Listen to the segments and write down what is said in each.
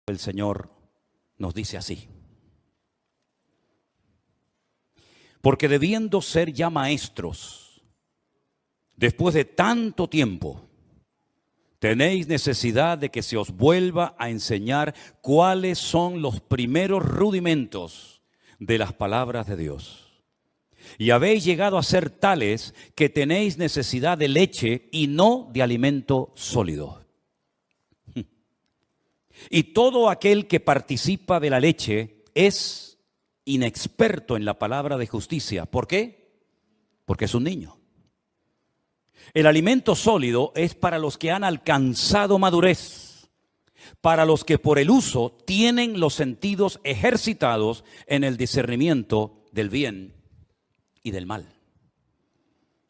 El Señor nos dice así: porque debiendo ser ya maestros, después de tanto tiempo, tenéis necesidad de que se os vuelva a enseñar cuáles son los primeros rudimentos de las palabras de Dios. Y habéis llegado a ser tales que tenéis necesidad de leche y no de alimento sólido. Y todo aquel que participa de la leche es inexperto en la palabra de justicia. ¿Por qué? Porque es un niño. El alimento sólido es para los que han alcanzado madurez, para los que por el uso tienen los sentidos ejercitados en el discernimiento del bien y del mal.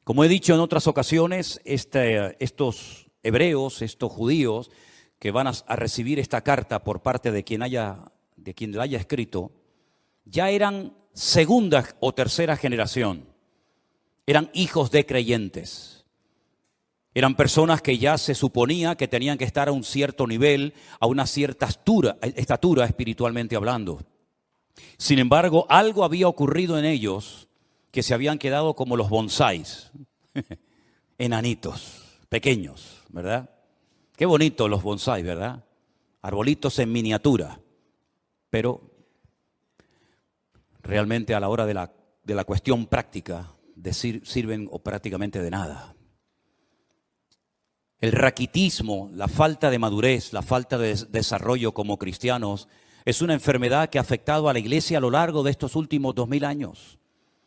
Como he dicho en otras ocasiones, estos hebreos, estos judíos que van a recibir esta carta por parte de quien la haya escrito, ya eran segunda o tercera generación, eran hijos de creyentes, eran personas que ya se suponía que tenían que estar a un cierto nivel, a una cierta estatura espiritualmente hablando. Sin embargo, algo había ocurrido en ellos que se habían quedado como los bonsáis, enanitos, pequeños, ¿verdad? Qué bonitos los bonsáis, ¿verdad? Arbolitos en miniatura, pero realmente a la hora de la cuestión práctica sirven o prácticamente de nada. El raquitismo, la falta de madurez, la falta de desarrollo como cristianos es una enfermedad que ha afectado a la iglesia a lo largo de estos últimos 2000 años.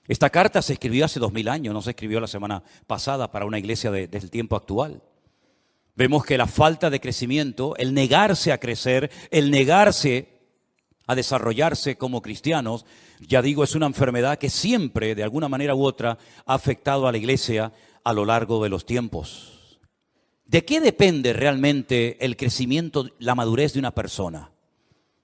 Esta carta se escribió hace 2000 años, no se escribió la semana pasada para una iglesia del tiempo actual. Vemos que la falta de crecimiento, el negarse a crecer, el negarse a desarrollarse como cristianos, ya digo, es una enfermedad que siempre, de alguna manera u otra, ha afectado a la iglesia a lo largo de los tiempos. ¿De qué depende realmente el crecimiento, la madurez de una persona?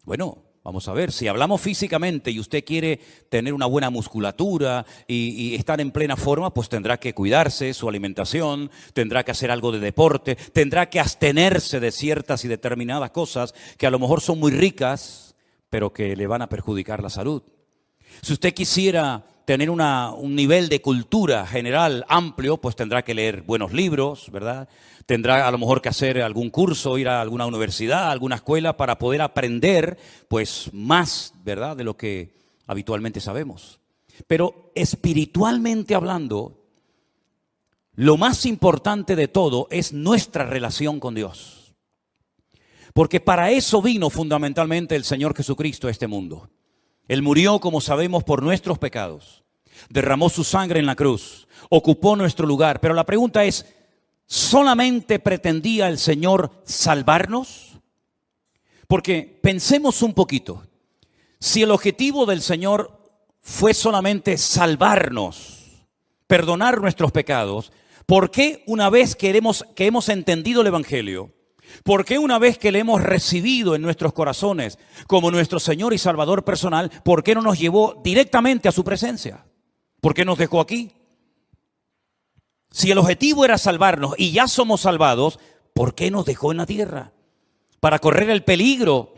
Bueno, vamos a ver, si hablamos físicamente y usted quiere tener una buena musculatura y estar en plena forma, pues tendrá que cuidarse su alimentación, tendrá que hacer algo de deporte, tendrá que abstenerse de ciertas y determinadas cosas que a lo mejor son muy ricas, pero que le van a perjudicar la salud. Si usted quisiera tener un nivel de cultura general amplio, pues tendrá que leer buenos libros, ¿verdad? Tendrá a lo mejor que hacer algún curso, ir a alguna universidad, a alguna escuela para poder aprender pues más, ¿verdad?, de lo que habitualmente sabemos. Pero espiritualmente hablando, lo más importante de todo es nuestra relación con Dios. Porque para eso vino fundamentalmente el Señor Jesucristo a este mundo. Él murió, como sabemos, por nuestros pecados. Derramó su sangre en la cruz, ocupó nuestro lugar. Pero la pregunta es, ¿solamente pretendía el Señor salvarnos? Porque pensemos un poquito. Si el objetivo del Señor fue solamente salvarnos, perdonar nuestros pecados, ¿por qué una vez que hemos entendido el Evangelio, por qué una vez que le hemos recibido en nuestros corazones como nuestro Señor y Salvador personal, por qué no nos llevó directamente a su presencia? ¿Por qué nos dejó aquí? Si el objetivo era salvarnos y ya somos salvados, ¿por qué nos dejó en la tierra? ¿Para correr el peligro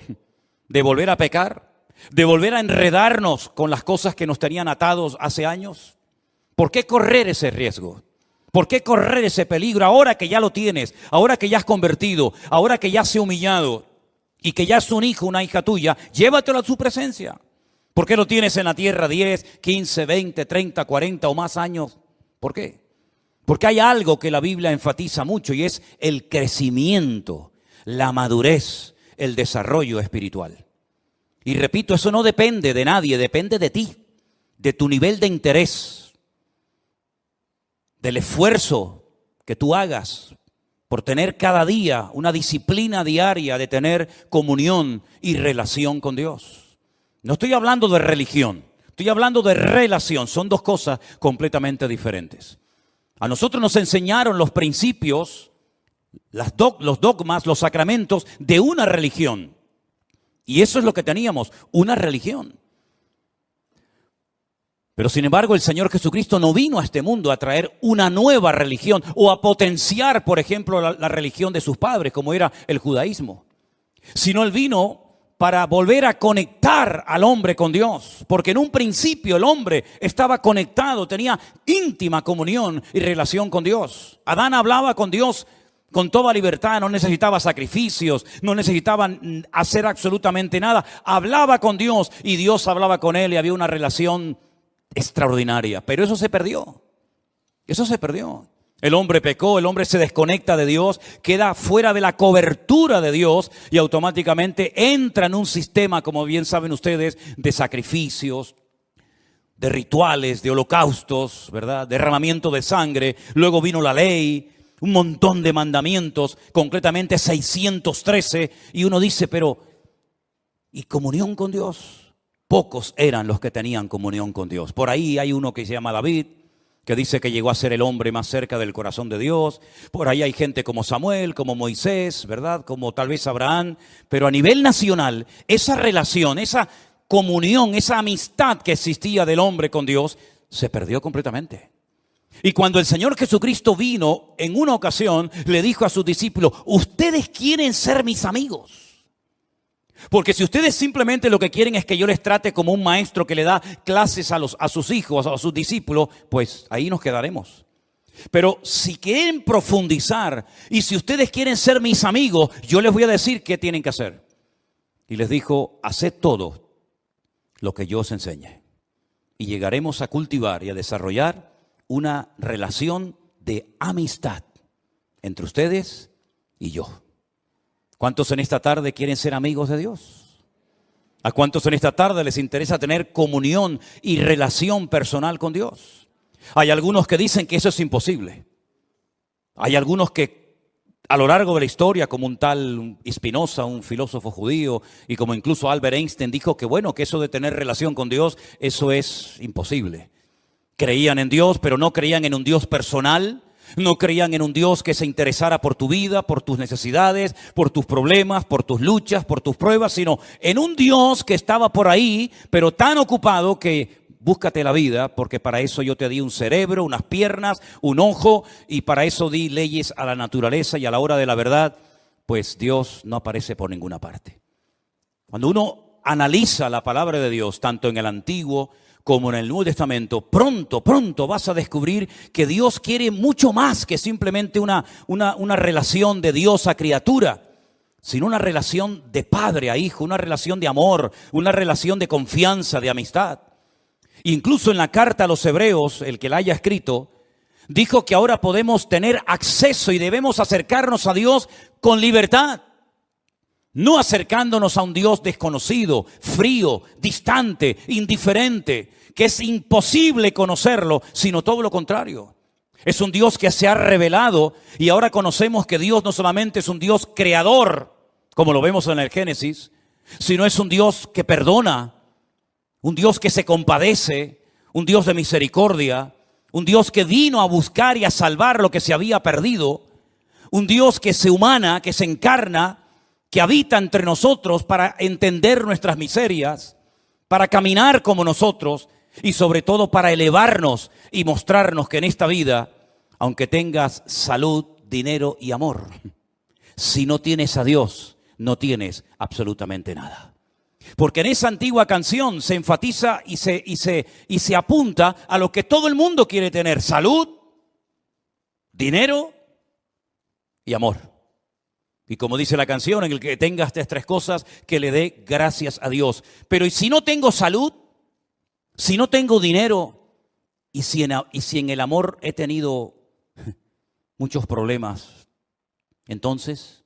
de volver a pecar? ¿De volver a enredarnos con las cosas que nos tenían atados hace años? ¿Por qué correr ese riesgo? ¿Por qué correr ese peligro ahora que ya lo tienes, ahora que ya has convertido, ahora que ya has humillado y que ya es un hijo, una hija tuya? Llévatelo a su presencia. ¿Por qué lo tienes en la tierra 10, 15, 20, 30, 40 o más años? ¿Por qué? Porque hay algo que la Biblia enfatiza mucho y es el crecimiento, la madurez, el desarrollo espiritual. Y repito, eso no depende de nadie, depende de ti, de tu nivel de interés, del esfuerzo que tú hagas por tener cada día una disciplina diaria de tener comunión y relación con Dios. No estoy hablando de religión, estoy hablando de relación. Son dos cosas completamente diferentes. A nosotros nos enseñaron los principios, los dogmas, los sacramentos de una religión. Y eso es lo que teníamos, una religión. Pero sin embargo el Señor Jesucristo no vino a este mundo a traer una nueva religión o a potenciar, por ejemplo, la religión de sus padres, como era el judaísmo. Sino Él vino para volver a conectar al hombre con Dios. Porque en un principio el hombre estaba conectado, tenía íntima comunión y relación con Dios. Adán hablaba con Dios con toda libertad, no necesitaba sacrificios, no necesitaba hacer absolutamente nada. Hablaba con Dios y Dios hablaba con él y había una relación extraordinaria. Pero eso se perdió. Eso se perdió. El hombre pecó, el hombre se desconecta de Dios, queda fuera de la cobertura de Dios y automáticamente entra en un sistema, como bien saben ustedes, de sacrificios, de rituales, de holocaustos, ¿verdad? Derramamiento de sangre. Luego vino la ley, un montón de mandamientos, concretamente 613, y uno dice, pero ¿y comunión con Dios? Pocos eran los que tenían comunión con Dios. Por ahí hay uno que se llama David, que dice que llegó a ser el hombre más cerca del corazón de Dios. Por ahí hay gente como Samuel, como Moisés, ¿verdad? Como tal vez Abraham. Pero a nivel nacional, esa relación, esa comunión, esa amistad que existía del hombre con Dios, se perdió completamente. Y cuando el Señor Jesucristo vino, en una ocasión, le dijo a sus discípulos, ustedes quieren ser mis amigos. Porque si ustedes simplemente lo que quieren es que yo les trate como un maestro que le da clases a sus hijos, a sus discípulos, pues ahí nos quedaremos. Pero si quieren profundizar y si ustedes quieren ser mis amigos, yo les voy a decir qué tienen que hacer. Y les dijo, haced todo lo que yo os enseñe. Y llegaremos a cultivar y a desarrollar una relación de amistad entre ustedes y yo. ¿Cuántos en esta tarde quieren ser amigos de Dios? ¿A cuántos en esta tarde les interesa tener comunión y relación personal con Dios? Hay algunos que dicen que eso es imposible. Hay algunos que a lo largo de la historia, como un tal Spinoza, un filósofo judío, y como incluso Albert Einstein dijo que bueno, que eso de tener relación con Dios, eso es imposible. Creían en Dios, pero no creían en un Dios personal. No creían en un Dios que se interesara por tu vida, por tus necesidades, por tus problemas, por tus luchas, por tus pruebas, sino en un Dios que estaba por ahí, pero tan ocupado que búscate la vida, porque para eso yo te di un cerebro, unas piernas, un ojo, y para eso di leyes a la naturaleza, y a la hora de la verdad, pues Dios no aparece por ninguna parte. Cuando uno analiza la palabra de Dios, tanto en el Antiguo como en el Nuevo Testamento, pronto vas a descubrir que Dios quiere mucho más que simplemente una relación de Dios a criatura, sino una relación de padre a hijo, una relación de amor, una relación de confianza, de amistad. Incluso en la carta a los Hebreos, el que la haya escrito, dijo que ahora podemos tener acceso y debemos acercarnos a Dios con libertad. No acercándonos a un Dios desconocido, frío, distante, indiferente, que es imposible conocerlo, sino todo lo contrario. Es un Dios que se ha revelado y ahora conocemos que Dios no solamente es un Dios creador, como lo vemos en el Génesis, sino es un Dios que perdona, un Dios que se compadece, un Dios de misericordia, un Dios que vino a buscar y a salvar lo que se había perdido, un Dios que se humana, que se encarna, que habita entre nosotros para entender nuestras miserias, para caminar como nosotros y sobre todo para elevarnos y mostrarnos que en esta vida, aunque tengas salud, dinero y amor, si no tienes a Dios, no tienes absolutamente nada. Porque en esa antigua canción se enfatiza y se apunta a lo que todo el mundo quiere tener: salud, dinero y amor. Y como dice la canción, en el que tenga estas tres cosas, que le dé gracias a Dios. Pero ¿y si no tengo salud? Si no tengo dinero, y si en el amor he tenido muchos problemas, entonces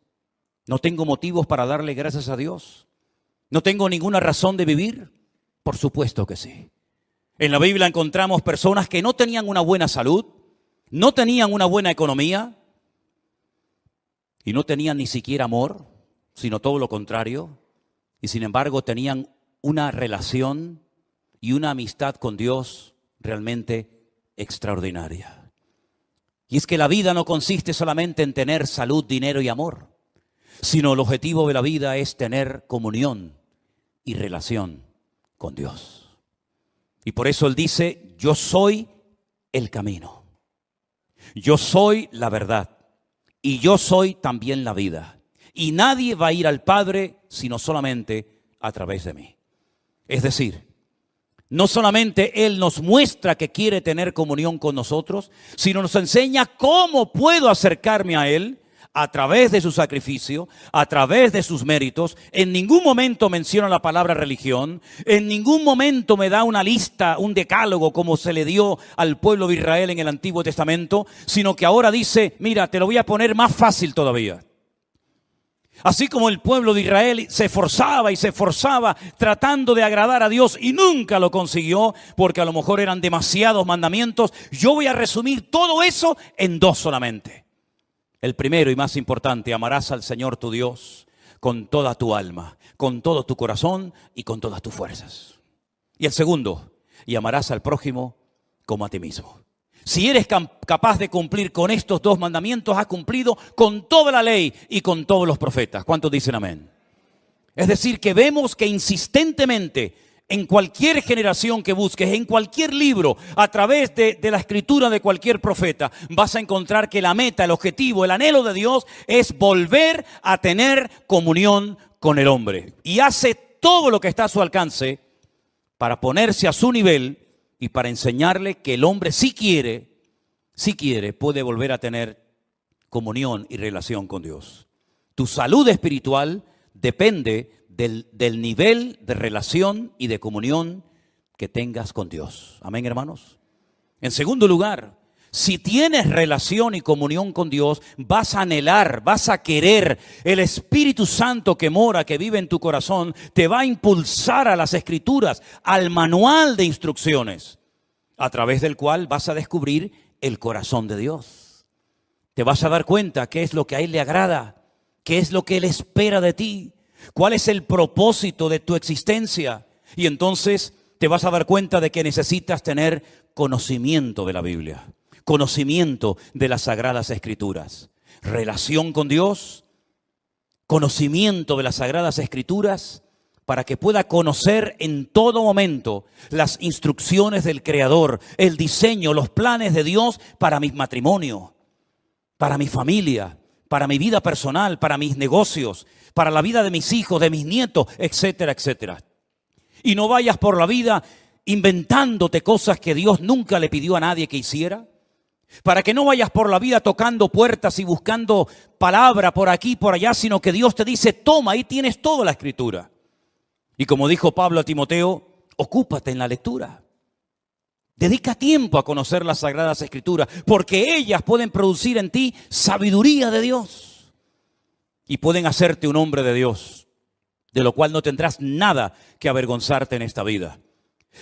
no tengo motivos para darle gracias a Dios. ¿No tengo ninguna razón de vivir? Por supuesto que sí. En la Biblia encontramos personas que no tenían una buena salud, no tenían una buena economía y no tenían ni siquiera amor, sino todo lo contrario. Y sin embargo tenían una relación y una amistad con Dios realmente extraordinaria. Y es que la vida no consiste solamente en tener salud, dinero y amor, sino el objetivo de la vida es tener comunión y relación con Dios. Y por eso Él dice: yo soy el camino, yo soy la verdad y yo soy también la vida. Y nadie va a ir al Padre sino solamente a través de mí. Es decir, no solamente Él nos muestra que quiere tener comunión con nosotros, sino nos enseña cómo puedo acercarme a Él a través de su sacrificio, a través de sus méritos. En ningún momento menciona la palabra religión, en ningún momento me da una lista, un decálogo como se le dio al pueblo de Israel en el Antiguo Testamento, sino que ahora dice, mira, te lo voy a poner más fácil todavía. Así como el pueblo de Israel se esforzaba y se esforzaba tratando de agradar a Dios y nunca lo consiguió porque a lo mejor eran demasiados mandamientos, yo voy a resumir todo eso en dos solamente. El primero y más importante, amarás al Señor tu Dios con toda tu alma, con todo tu corazón y con todas tus fuerzas. Y el segundo, y amarás al prójimo como a ti mismo. Si eres capaz de cumplir con estos dos mandamientos, has cumplido con toda la ley y con todos los profetas. ¿Cuántos dicen amén? Es decir, que vemos que insistentemente en cualquier generación que busques, en cualquier libro, a través de la escritura de cualquier profeta, vas a encontrar que la meta, el objetivo, el anhelo de Dios es volver a tener comunión con el hombre. Y hace todo lo que está a su alcance para ponerse a su nivel y para enseñarle que el hombre si quiere, puede volver a tener comunión y relación con Dios. Tu salud espiritual depende del nivel de relación y de comunión que tengas con Dios. Amén, hermanos. En segundo lugar, si tienes relación y comunión con Dios, vas a anhelar, vas a querer. El Espíritu Santo que mora, que vive en tu corazón, te va a impulsar a las Escrituras, al manual de instrucciones, a través del cual vas a descubrir el corazón de Dios. Te vas a dar cuenta qué es lo que a Él le agrada, qué es lo que Él espera de ti, cuál es el propósito de tu existencia. Y entonces te vas a dar cuenta de que necesitas tener conocimiento de la Biblia, conocimiento de las Sagradas Escrituras, relación con Dios, conocimiento de las Sagradas Escrituras, para que pueda conocer en todo momento las instrucciones del Creador, el diseño, los planes de Dios para mi matrimonio, para mi familia, para mi vida personal, para mis negocios, para la vida de mis hijos, de mis nietos, etcétera, etcétera. Y no vayas por la vida inventándote cosas que Dios nunca le pidió a nadie que hiciera. Para que no vayas por la vida tocando puertas y buscando palabra por aquí y por allá, sino que Dios te dice, toma, ahí tienes toda la Escritura. Y como dijo Pablo a Timoteo, ocúpate en la lectura. Dedica tiempo a conocer las Sagradas Escrituras, porque ellas pueden producir en ti sabiduría de Dios y pueden hacerte un hombre de Dios, de lo cual no tendrás nada que avergonzarte en esta vida.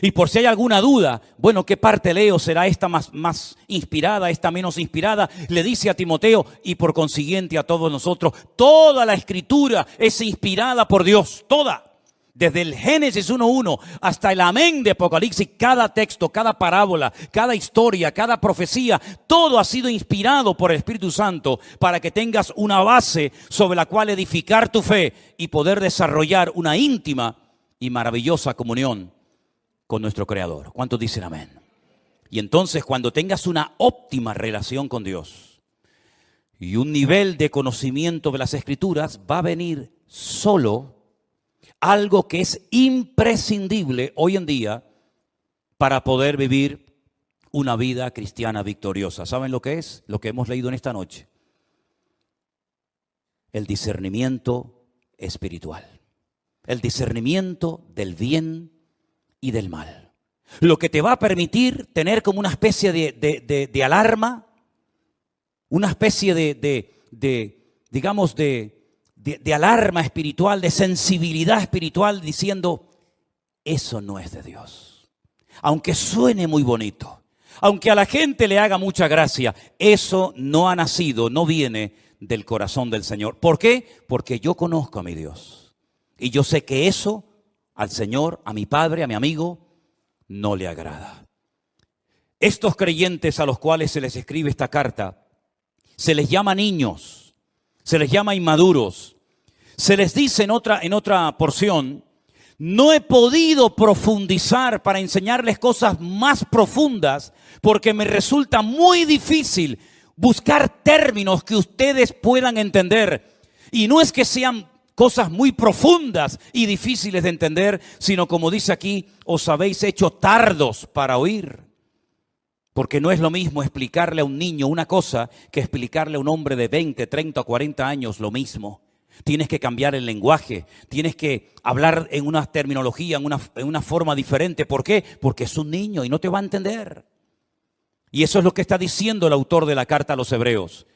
Y por si hay alguna duda, bueno, ¿qué parte leo? ¿Será esta más inspirada, esta menos inspirada? Le dice a Timoteo y por consiguiente a todos nosotros, toda la Escritura es inspirada por Dios, toda. Desde el Génesis 1:1 hasta el amén de Apocalipsis, cada texto, cada parábola, cada historia, cada profecía, todo ha sido inspirado por el Espíritu Santo para que tengas una base sobre la cual edificar tu fe y poder desarrollar una íntima y maravillosa comunión con nuestro Creador. ¿Cuántos dicen amén? Y entonces cuando tengas una óptima relación con Dios y un nivel de conocimiento de las Escrituras, va a venir solo algo que es imprescindible hoy en día para poder vivir una vida cristiana victoriosa. ¿Saben lo que es? Lo que hemos leído en esta noche. El discernimiento espiritual. El discernimiento del bien y del mal. Lo que te va a permitir tener como una especie de alarma, una especie de alarma espiritual, de sensibilidad espiritual, diciendo, eso no es de Dios. Aunque suene muy bonito, aunque a la gente le haga mucha gracia, eso no ha nacido, no viene del corazón del Señor. ¿Por qué? Porque yo conozco a mi Dios. Y yo sé que eso al Señor, a mi Padre, a mi amigo, no le agrada. Estos creyentes a los cuales se les escribe esta carta, se les llama niños, se les llama inmaduros. Se les dice en otra porción, no he podido profundizar para enseñarles cosas más profundas porque me resulta muy difícil buscar términos que ustedes puedan entender. Y no es que sean cosas muy profundas y difíciles de entender, sino como dice aquí, os habéis hecho tardos para oír. Porque no es lo mismo explicarle a un niño una cosa que explicarle a un hombre de 20, 30 o 40 años lo mismo. Tienes que cambiar el lenguaje, tienes que hablar en una terminología, en una forma diferente. ¿Por qué? Porque es un niño y no te va a entender. Y eso es lo que está diciendo el autor de la carta a los Hebreos.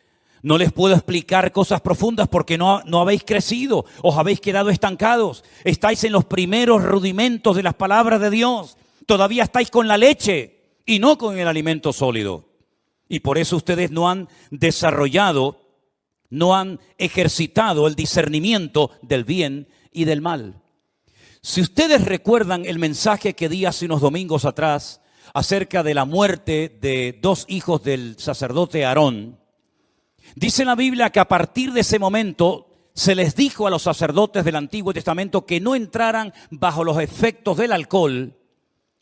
No les puedo explicar cosas profundas porque no habéis crecido, os habéis quedado estancados. Estáis en los primeros rudimentos de las palabras de Dios. Todavía estáis con la leche y no con el alimento sólido. Y por eso ustedes no han desarrollado, no han ejercitado el discernimiento del bien y del mal. Si ustedes recuerdan el mensaje que di hace unos domingos atrás acerca de la muerte de 2 hijos del sacerdote Aarón, dice la Biblia que a partir de ese momento se les dijo a los sacerdotes del Antiguo Testamento que no entraran bajo los efectos del alcohol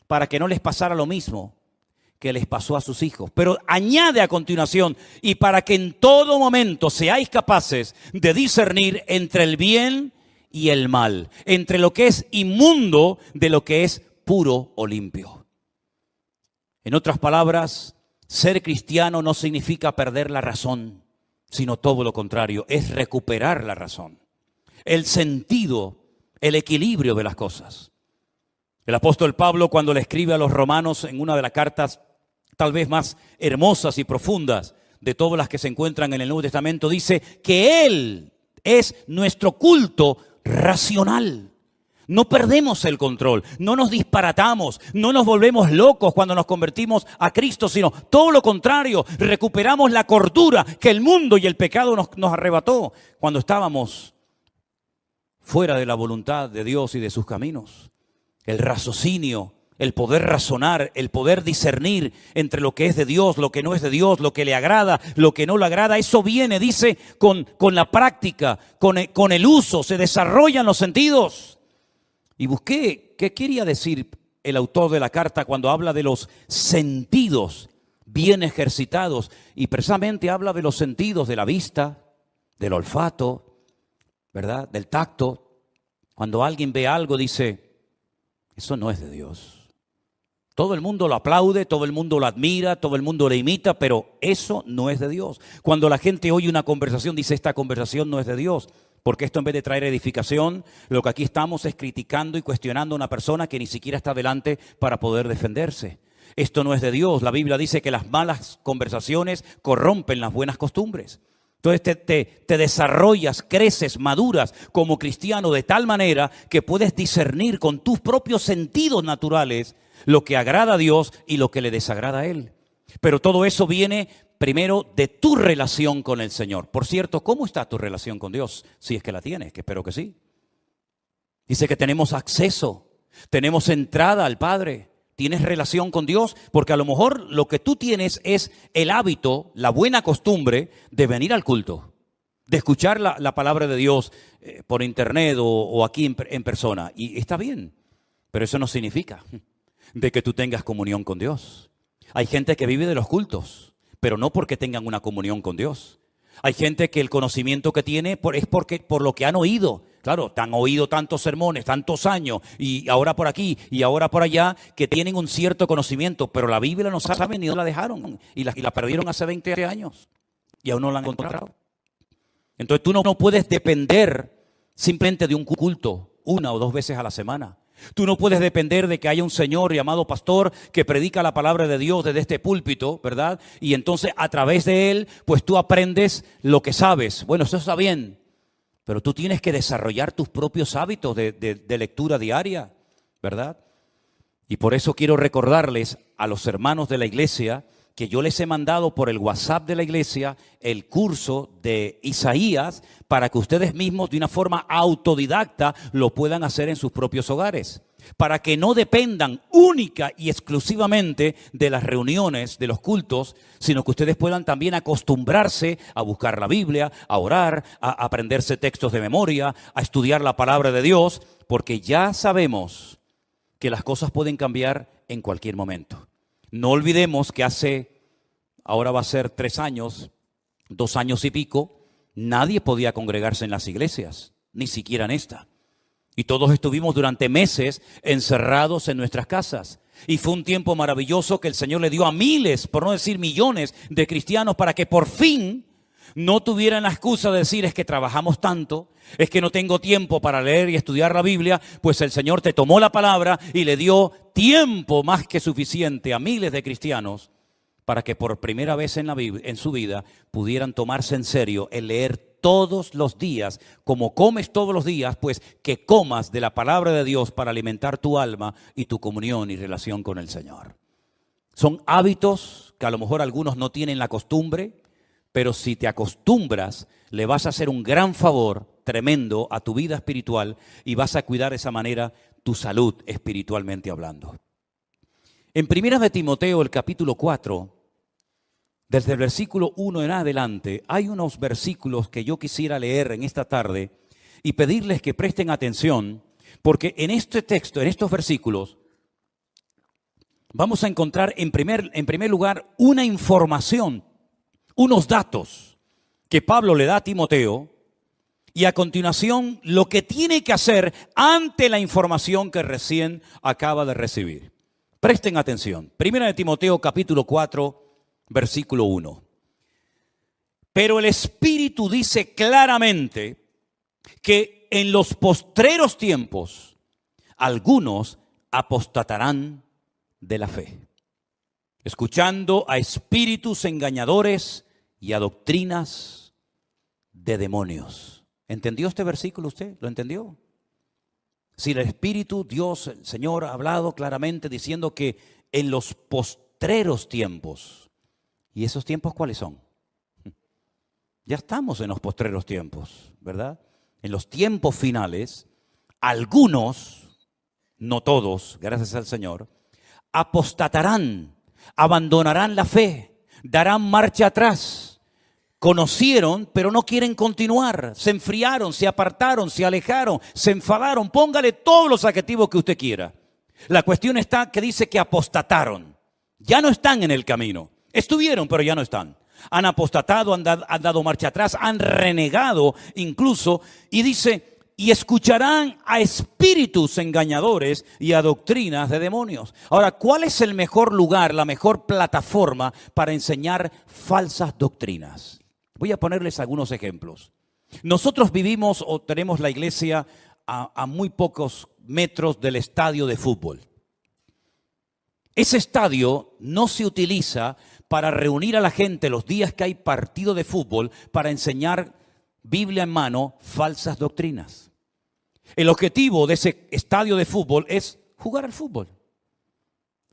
para que no les pasara lo mismo que les pasó a sus hijos. Pero añade a continuación, y para que en todo momento seáis capaces de discernir entre el bien y el mal, entre lo que es inmundo de lo que es puro o limpio. En otras palabras, ser cristiano no significa perder la razón, sino todo lo contrario, es recuperar la razón, el sentido, el equilibrio de las cosas. El apóstol Pablo, cuando le escribe a los romanos en una de las cartas tal vez más hermosas y profundas de todas las que se encuentran en el Nuevo Testamento, dice que Él es nuestro culto racional. No perdemos el control, no nos disparatamos, no nos volvemos locos cuando nos convertimos a Cristo, sino todo lo contrario, recuperamos la cordura que el mundo y el pecado nos arrebató cuando estábamos fuera de la voluntad de Dios y de sus caminos. El raciocinio, el poder razonar, el poder discernir entre lo que es de Dios, lo que no es de Dios, lo que le agrada, lo que no le agrada, eso viene, dice, con la práctica, con el uso, se desarrollan los sentidos. Y busqué qué quería decir el autor de la carta cuando habla de los sentidos bien ejercitados, y precisamente habla de los sentidos de la vista, del olfato, ¿verdad? Del tacto. Cuando alguien ve algo dice, eso no es de Dios. Todo el mundo lo aplaude, todo el mundo lo admira, todo el mundo le imita, pero eso no es de Dios. Cuando la gente oye una conversación, dice, esta conversación no es de Dios. Porque esto, en vez de traer edificación, lo que aquí estamos es criticando y cuestionando a una persona que ni siquiera está delante para poder defenderse. Esto no es de Dios. La Biblia dice que las malas conversaciones corrompen las buenas costumbres. Entonces te desarrollas, creces, maduras como cristiano de tal manera que puedes discernir con tus propios sentidos naturales lo que agrada a Dios y lo que le desagrada a Él. Pero todo eso viene primero de tu relación con el Señor. Por cierto, ¿cómo está tu relación con Dios? Si es que la tienes, que espero que sí. Dice que tenemos acceso, tenemos entrada al Padre. ¿Tienes relación con Dios? Porque a lo mejor lo que tú tienes es el hábito, la buena costumbre de venir al culto, de escuchar la palabra de Dios por internet o aquí en persona. Y está bien, pero eso no significa de que tú tengas comunión con Dios. Hay gente que vive de los cultos, pero no porque tengan una comunión con Dios. Hay gente que el conocimiento que tiene es por lo que han oído. Claro, te han oído tantos sermones, tantos años, y ahora por aquí y ahora por allá, que tienen un cierto conocimiento, pero la Biblia no saben ni dónde la dejaron, y la perdieron hace 20 años, y aún no la han encontrado. Entonces tú no puedes depender simplemente de un culto 1 o 2 veces a la semana. Tú no puedes depender de que haya un señor llamado pastor que predica la palabra de Dios desde este púlpito, ¿verdad? Y entonces a través de él, pues tú aprendes lo que sabes. Bueno, eso está bien, pero tú tienes que desarrollar tus propios hábitos de lectura diaria, ¿verdad? Y por eso quiero recordarles a los hermanos de la iglesia que yo les he mandado por el WhatsApp de la iglesia el curso de Isaías para que ustedes mismos de una forma autodidacta lo puedan hacer en sus propios hogares, para que no dependan única y exclusivamente de las reuniones, de los cultos, sino que ustedes puedan también acostumbrarse a buscar la Biblia, a orar, a aprenderse textos de memoria, a estudiar la palabra de Dios, porque ya sabemos que las cosas pueden cambiar en cualquier momento. No olvidemos que ahora va a ser 3 años, 2 años y pico, nadie podía congregarse en las iglesias. ni siquiera en esta. Y todos estuvimos durante meses encerrados en nuestras casas. Y fue un tiempo maravilloso que el Señor le dio a miles, por no decir millones, de cristianos para que por fin no tuvieran la excusa de decir: es que trabajamos tanto, es que no tengo tiempo para leer y estudiar la Biblia. Pues el Señor te tomó la palabra y le dio tiempo más que suficiente a miles de cristianos para que por primera vez en su vida pudieran tomarse en serio el leer todos los días, como comes todos los días, pues que comas de la palabra de Dios para alimentar tu alma y tu comunión y relación con el Señor. Son hábitos que a lo mejor algunos no tienen la costumbre, pero si te acostumbras, le vas a hacer un gran favor tremendo a tu vida espiritual y vas a cuidar de esa manera tu salud espiritualmente hablando. En 1 de Timoteo, el capítulo 4, desde el versículo 1 en adelante, hay unos versículos que yo quisiera leer en esta tarde y pedirles que presten atención, porque en este texto, en estos versículos, vamos a encontrar en primer lugar una información, unos datos que Pablo le da a Timoteo, y a continuación lo que tiene que hacer ante la información que recién acaba de recibir. Presten atención. 1 de Timoteo capítulo 4, versículo 1. Pero el Espíritu dice claramente que en los postreros tiempos algunos apostatarán de la fe, escuchando a espíritus engañadores y a doctrinas de demonios. ¿Entendió este versículo usted? ¿Lo entendió? Si el Espíritu, Dios, el Señor ha hablado claramente diciendo que en los postreros tiempos. ¿Y esos tiempos cuáles son? Ya estamos en los postreros tiempos, ¿verdad? En los tiempos finales, algunos, no todos, gracias al Señor, apostatarán, abandonarán la fe, darán marcha atrás. Conocieron, pero no quieren continuar. Se enfriaron, se apartaron, se alejaron, se enfadaron. Póngale todos los adjetivos que usted quiera. La cuestión está que dice que apostataron. Ya no están en el camino. Estuvieron, pero ya no están. Han apostatado, han dado marcha atrás, han renegado incluso. Y dice, y escucharán a espíritus engañadores y a doctrinas de demonios. Ahora, ¿cuál es el mejor lugar, la mejor plataforma para enseñar falsas doctrinas? Voy a ponerles algunos ejemplos. Nosotros vivimos o tenemos la iglesia a muy pocos metros del estadio de fútbol. Ese estadio no se utiliza para reunir a la gente los días que hay partido de fútbol para enseñar Biblia en mano falsas doctrinas. El objetivo de ese estadio de fútbol es jugar al fútbol.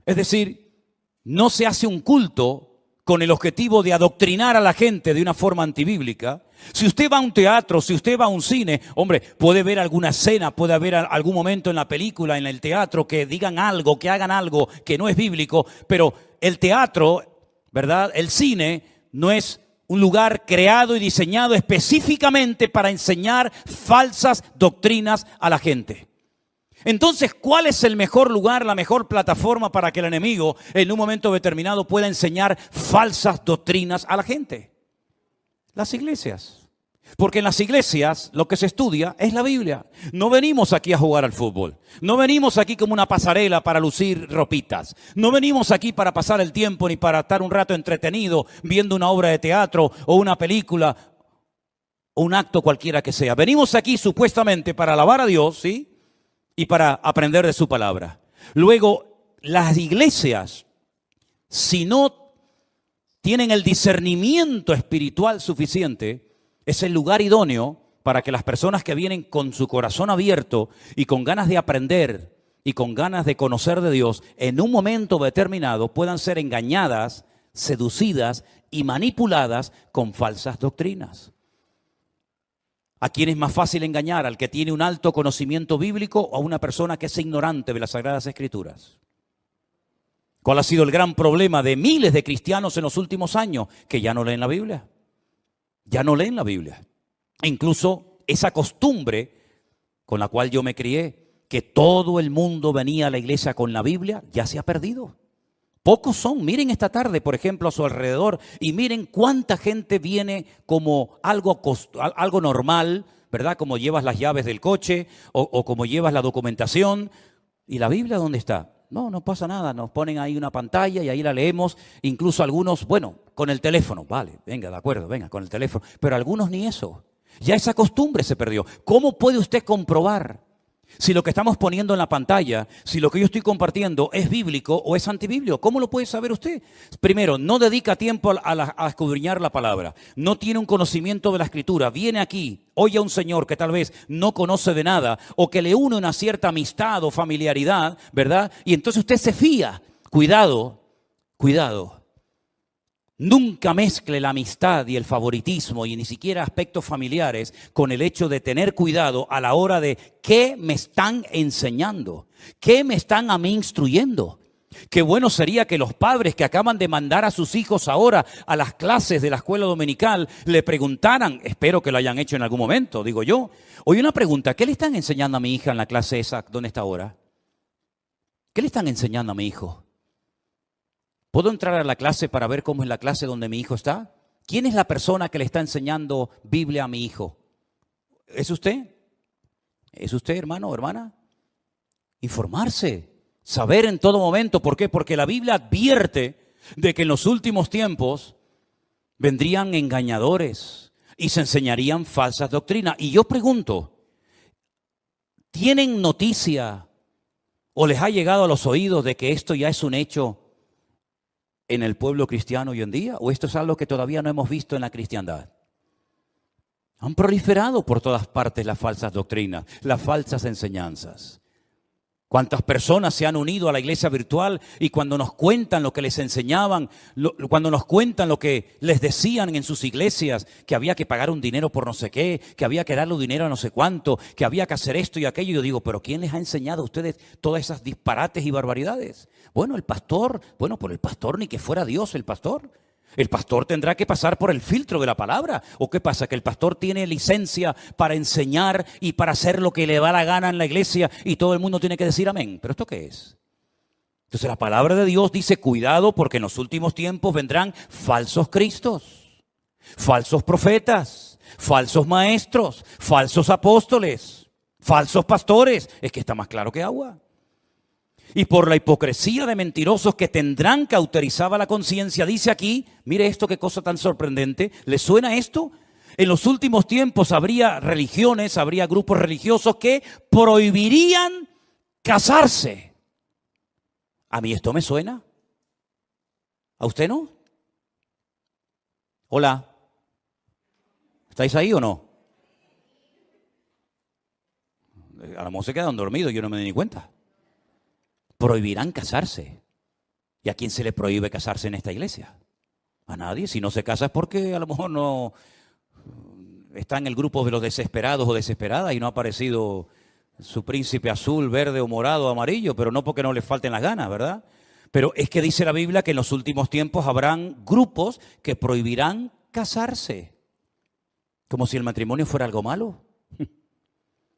Es decir, no se hace un culto con el objetivo de adoctrinar a la gente de una forma antibíblica. Si usted va a un teatro, si usted va a un cine, hombre, puede ver alguna escena, puede haber algún momento en la película, en el teatro, que digan algo, que hagan algo que no es bíblico, pero el teatro, ¿verdad? El cine no es un lugar creado y diseñado específicamente para enseñar falsas doctrinas a la gente. Entonces, ¿cuál es el mejor lugar, la mejor plataforma para que el enemigo en un momento determinado pueda enseñar falsas doctrinas a la gente? Las iglesias. Porque en las iglesias lo que se estudia es la Biblia. No venimos aquí a jugar al fútbol. No venimos aquí como una pasarela para lucir ropitas. No venimos aquí para pasar el tiempo ni para estar un rato entretenido viendo una obra de teatro o una película o un acto cualquiera que sea. Venimos aquí supuestamente para alabar a Dios, ¿sí? Y para aprender de su palabra. Luego, las iglesias, si no tienen el discernimiento espiritual suficiente, es el lugar idóneo para que las personas que vienen con su corazón abierto y con ganas de aprender y con ganas de conocer de Dios, en un momento determinado puedan ser engañadas, seducidas y manipuladas con falsas doctrinas. ¿A quién es más fácil engañar? ¿Al que tiene un alto conocimiento bíblico o a una persona que es ignorante de las Sagradas Escrituras? ¿Cuál ha sido el gran problema de miles de cristianos en los últimos años? Que ya no leen la Biblia. Ya no leen la Biblia. E incluso esa costumbre con la cual yo me crié, que todo el mundo venía a la iglesia con la Biblia, ya se ha perdido. Pocos son. Miren esta tarde, por ejemplo, a su alrededor y miren cuánta gente viene como algo normal, ¿verdad? Como llevas las llaves del coche o como llevas la documentación. ¿Y la Biblia dónde está? No, no pasa nada, nos ponen ahí una pantalla y ahí la leemos, incluso algunos, bueno, con el teléfono, vale, venga, de acuerdo, venga, con el teléfono, pero algunos ni eso. Ya esa costumbre se perdió. ¿Cómo puede usted comprobar si lo que estamos poniendo en la pantalla, si lo que yo estoy compartiendo es bíblico o es antibíblico? ¿Cómo lo puede saber usted? Primero, no dedica tiempo a escudriñar la palabra, no tiene un conocimiento de la Escritura, viene aquí, oye a un señor que tal vez no conoce de nada o que le une una cierta amistad o familiaridad, ¿verdad? Y entonces usted se fía. Cuidado, cuidado. Nunca mezcle la amistad y el favoritismo y ni siquiera aspectos familiares con el hecho de tener cuidado a la hora de qué me están enseñando, qué me están a mí instruyendo. Qué bueno sería que los padres que acaban de mandar a sus hijos ahora a las clases de la escuela dominical le preguntaran, espero que lo hayan hecho en algún momento, digo yo. Oye, una pregunta, ¿qué le están enseñando a mi hija en la clase esa donde está ahora? ¿Qué le están enseñando a mi hijo? ¿Puedo entrar a la clase para ver cómo es la clase donde mi hijo está? ¿Quién es la persona que le está enseñando Biblia a mi hijo? ¿Es usted? ¿Es usted, hermano o hermana? Informarse, saber en todo momento. ¿Por qué? Porque la Biblia advierte de que en los últimos tiempos vendrían engañadores y se enseñarían falsas doctrinas. Y yo pregunto, ¿tienen noticia o les ha llegado a los oídos de que esto ya es un hecho en el pueblo cristiano hoy en día? ¿O esto es algo que todavía no hemos visto en la cristiandad? Han proliferado por todas partes las falsas doctrinas, las falsas enseñanzas. ¿Cuántas personas se han unido a la iglesia virtual y cuando nos cuentan lo que les enseñaban, cuando nos cuentan lo que les decían en sus iglesias, que había que pagar un dinero por no sé qué, que había que darle dinero a no sé cuánto, que había que hacer esto y aquello? Yo digo, ¿pero quién les ha enseñado a ustedes todas esas disparates y barbaridades? Bueno, el pastor, por el pastor ni que fuera Dios el pastor. El pastor tendrá que pasar por el filtro de la palabra. ¿O qué pasa? ¿Que el pastor tiene licencia para enseñar y para hacer lo que le da la gana en la iglesia y todo el mundo tiene que decir amén? ¿Pero esto qué es? Entonces la palabra de Dios dice, cuidado porque en los últimos tiempos vendrán falsos cristos, falsos profetas, falsos maestros, falsos apóstoles, falsos pastores. Es que está más claro que agua. Y por la hipocresía de mentirosos que tendrán cauterizada la conciencia, dice aquí, mire esto, qué cosa tan sorprendente, ¿le suena esto? En los últimos tiempos habría religiones, habría grupos religiosos que prohibirían casarse. ¿A mí esto me suena? ¿A usted no? Hola. ¿Estáis ahí o no? A lo mejor se quedan dormidos, yo no me di ni cuenta. Prohibirán casarse. ¿Y a quién se le prohíbe casarse en esta iglesia? A nadie. Si no se casa es porque a lo mejor no está en el grupo de los desesperados o desesperadas y no ha aparecido su príncipe azul, verde o morado o amarillo, pero no porque no le falten las ganas, ¿verdad? Pero es que dice la Biblia que en los últimos tiempos habrán grupos que prohibirán casarse. Como si el matrimonio fuera algo malo.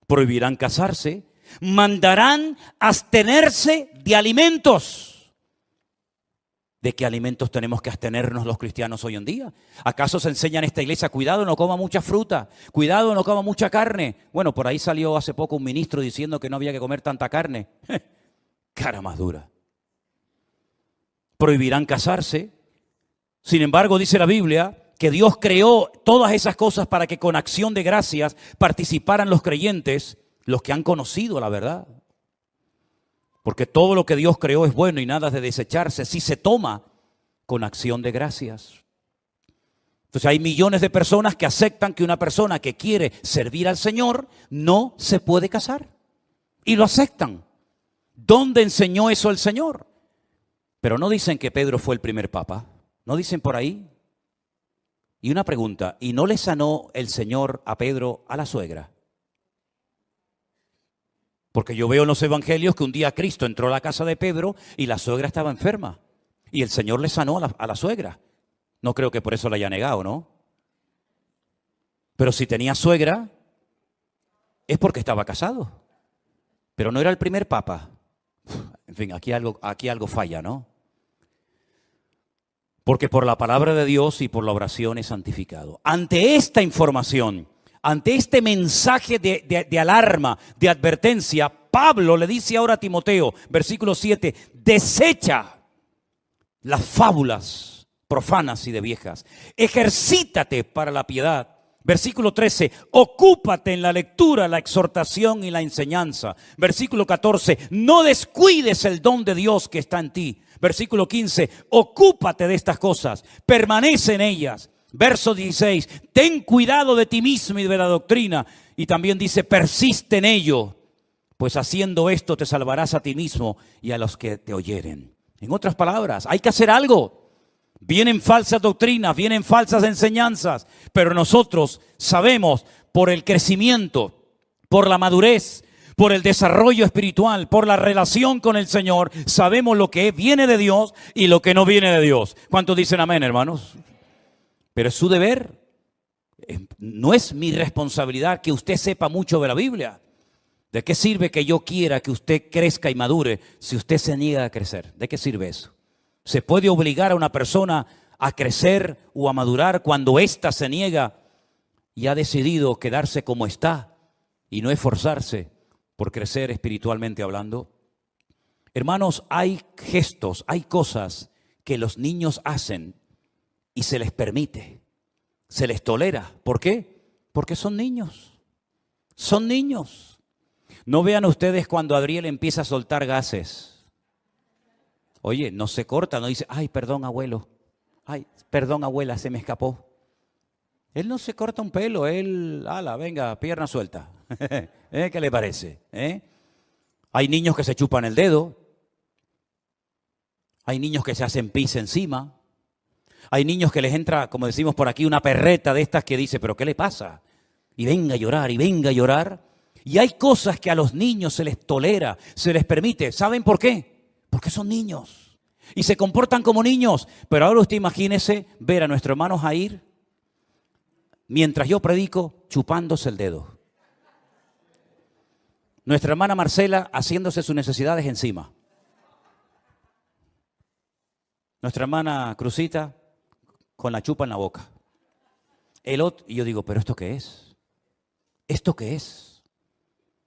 Prohibirán casarse. Mandarán abstenerse de alimentos. ¿De qué alimentos tenemos que abstenernos los cristianos hoy en día? ¿Acaso se enseña en esta iglesia, cuidado, no coma mucha fruta, cuidado, no coma mucha carne? Bueno, por ahí salió hace poco un ministro diciendo que no había que comer tanta carne. Cara más dura. Prohibirán casarse. Sin embargo, dice la Biblia que Dios creó todas esas cosas para que con acción de gracias participaran los creyentes, los que han conocido la verdad. Porque todo lo que Dios creó es bueno y nada es de desecharse si se toma con acción de gracias. Entonces hay millones de personas que aceptan que una persona que quiere servir al Señor no se puede casar. Y lo aceptan. ¿Dónde enseñó eso el Señor? Pero no dicen que Pedro fue el primer papa. ¿No dicen por ahí? Y una pregunta, ¿y no le sanó el Señor a Pedro a la suegra? Porque yo veo en los evangelios que un día Cristo entró a la casa de Pedro y la suegra estaba enferma. Y el Señor le sanó a la suegra. No creo que por eso la haya negado, ¿no? Pero si tenía suegra, es porque estaba casado. Pero no era el primer papa. En fin, aquí algo falla, ¿no? Porque por la palabra de Dios y por la oración es santificado. Ante esta información, ante este mensaje de alarma, de advertencia, Pablo le dice ahora a Timoteo, versículo 7, desecha las fábulas profanas y de viejas. Ejercítate para la piedad. Versículo 13, ocúpate en la lectura, la exhortación y la enseñanza. Versículo 14, no descuides el don de Dios que está en ti. Versículo 15, ocúpate de estas cosas, permanece en ellas. Verso 16, ten cuidado de ti mismo y de la doctrina. Y también dice, persiste en ello, pues haciendo esto te salvarás a ti mismo y a los que te oyeren. En otras palabras, hay que hacer algo. Vienen falsas doctrinas, vienen falsas enseñanzas, pero nosotros sabemos por el crecimiento, por la madurez, por el desarrollo espiritual, por la relación con el Señor, sabemos lo que viene de Dios y lo que no viene de Dios. ¿Cuántos dicen amén, hermanos? Pero es su deber. No es mi responsabilidad que usted sepa mucho de la Biblia. ¿De qué sirve que yo quiera que usted crezca y madure si usted se niega a crecer? ¿De qué sirve eso? ¿Se puede obligar a una persona a crecer o a madurar cuando ésta se niega y ha decidido quedarse como está y no esforzarse por crecer espiritualmente hablando? Hermanos, hay gestos, hay cosas que los niños hacen y se les permite, se les tolera. ¿Por qué? Porque son niños. Son niños. No vean ustedes cuando Adriel empieza a soltar gases. Oye, no se corta, no dice, ay, perdón, abuelo. Ay, perdón, abuela, se me escapó. Él no se corta un pelo, él, ala, venga, pierna suelta. ¿Qué le parece? Hay niños que se chupan el dedo. Hay niños que se hacen pis encima. Hay niños que les entra, como decimos por aquí, una perreta de estas que dice, ¿pero qué le pasa? Y venga a llorar, y venga a llorar. Y hay cosas que a los niños se les tolera, se les permite. ¿Saben por qué? Porque son niños y se comportan como niños. Pero ahora usted imagínese ver a nuestro hermano Jair, mientras yo predico, chupándose el dedo. Nuestra hermana Marcela haciéndose sus necesidades encima. Nuestra hermana Cruzita con la chupa en la boca. El otro, y yo digo, ¿pero esto qué es? ¿Esto qué es?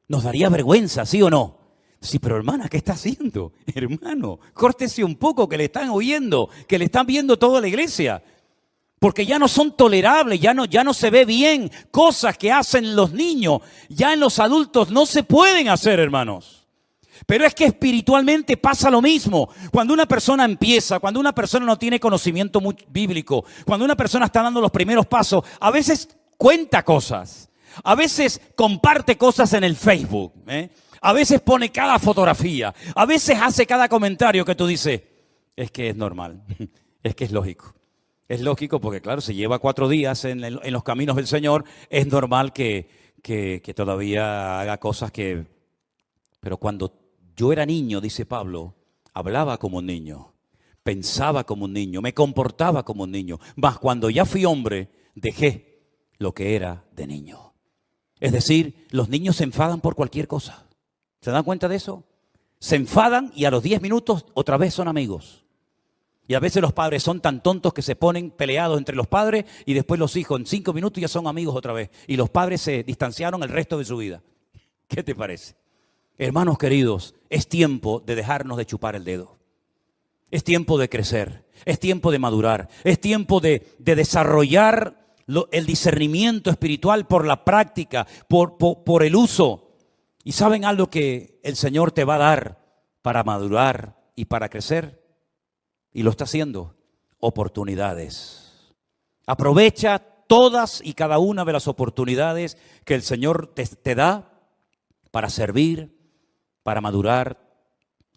Nos daría vergüenza, ¿sí o no? Sí, pero hermana, ¿qué está haciendo? Hermano, córtese un poco, que le están oyendo, que le están viendo toda la iglesia. Porque ya no son tolerables, ya no se ve bien. Cosas que hacen los niños, ya en los adultos no se pueden hacer, hermanos. Pero es que espiritualmente pasa lo mismo. Cuando una persona empieza, cuando una persona no tiene conocimiento bíblico, cuando una persona está dando los primeros pasos, a veces cuenta cosas, a veces comparte cosas en el Facebook, a veces pone cada fotografía, a veces hace cada comentario que tú dices, es que es normal, es que es lógico. Es lógico porque, claro, se lleva 4 días en los caminos del Señor, es normal que todavía haga cosas que... Pero cuando yo era niño, dice Pablo, hablaba como un niño, pensaba como un niño, me comportaba como un niño. Mas cuando ya fui hombre, dejé lo que era de niño. Es decir, los niños se enfadan por cualquier cosa. ¿Se dan cuenta de eso? Se enfadan y a los 10 minutos otra vez son amigos. Y a veces los padres son tan tontos que se ponen peleados entre los padres y después los hijos en 5 minutos ya son amigos otra vez. Y los padres se distanciaron el resto de su vida. ¿Qué te parece? Hermanos queridos, es tiempo de dejarnos de chupar el dedo. Es tiempo de crecer, es tiempo de madurar, es tiempo de desarrollar el discernimiento espiritual por la práctica, por el uso. ¿Y saben algo que el Señor te va a dar para madurar y para crecer? Y lo está haciendo, oportunidades. Aprovecha todas y cada una de las oportunidades que el Señor te da para servir, para madurar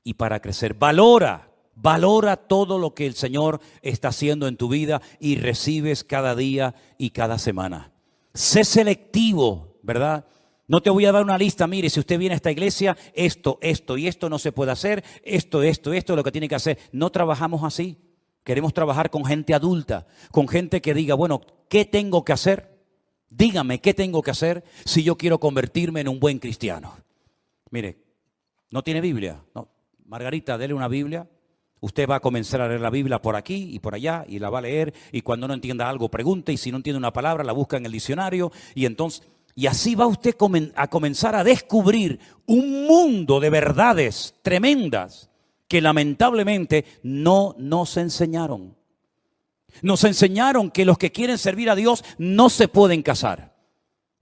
y para crecer. Valora todo lo que el Señor está haciendo en tu vida y recibes cada día y cada semana. Sé selectivo, ¿verdad? No te voy a dar una lista, mire, si usted viene a esta iglesia, esto y esto no se puede hacer, esto es lo que tiene que hacer. No trabajamos así. Queremos trabajar con gente adulta, con gente que diga, bueno, ¿qué tengo que hacer? Dígame, ¿qué tengo que hacer si yo quiero convertirme en un buen cristiano? Mire, ¿no tiene Biblia? No. Margarita, dele una Biblia. Usted va a comenzar a leer la Biblia por aquí y por allá y la va a leer, y cuando no entienda algo pregunte, y si no entiende una palabra la busca en el diccionario, y así va usted a comenzar a descubrir un mundo de verdades tremendas que lamentablemente no nos enseñaron. Nos enseñaron que los que quieren servir a Dios no se pueden casar.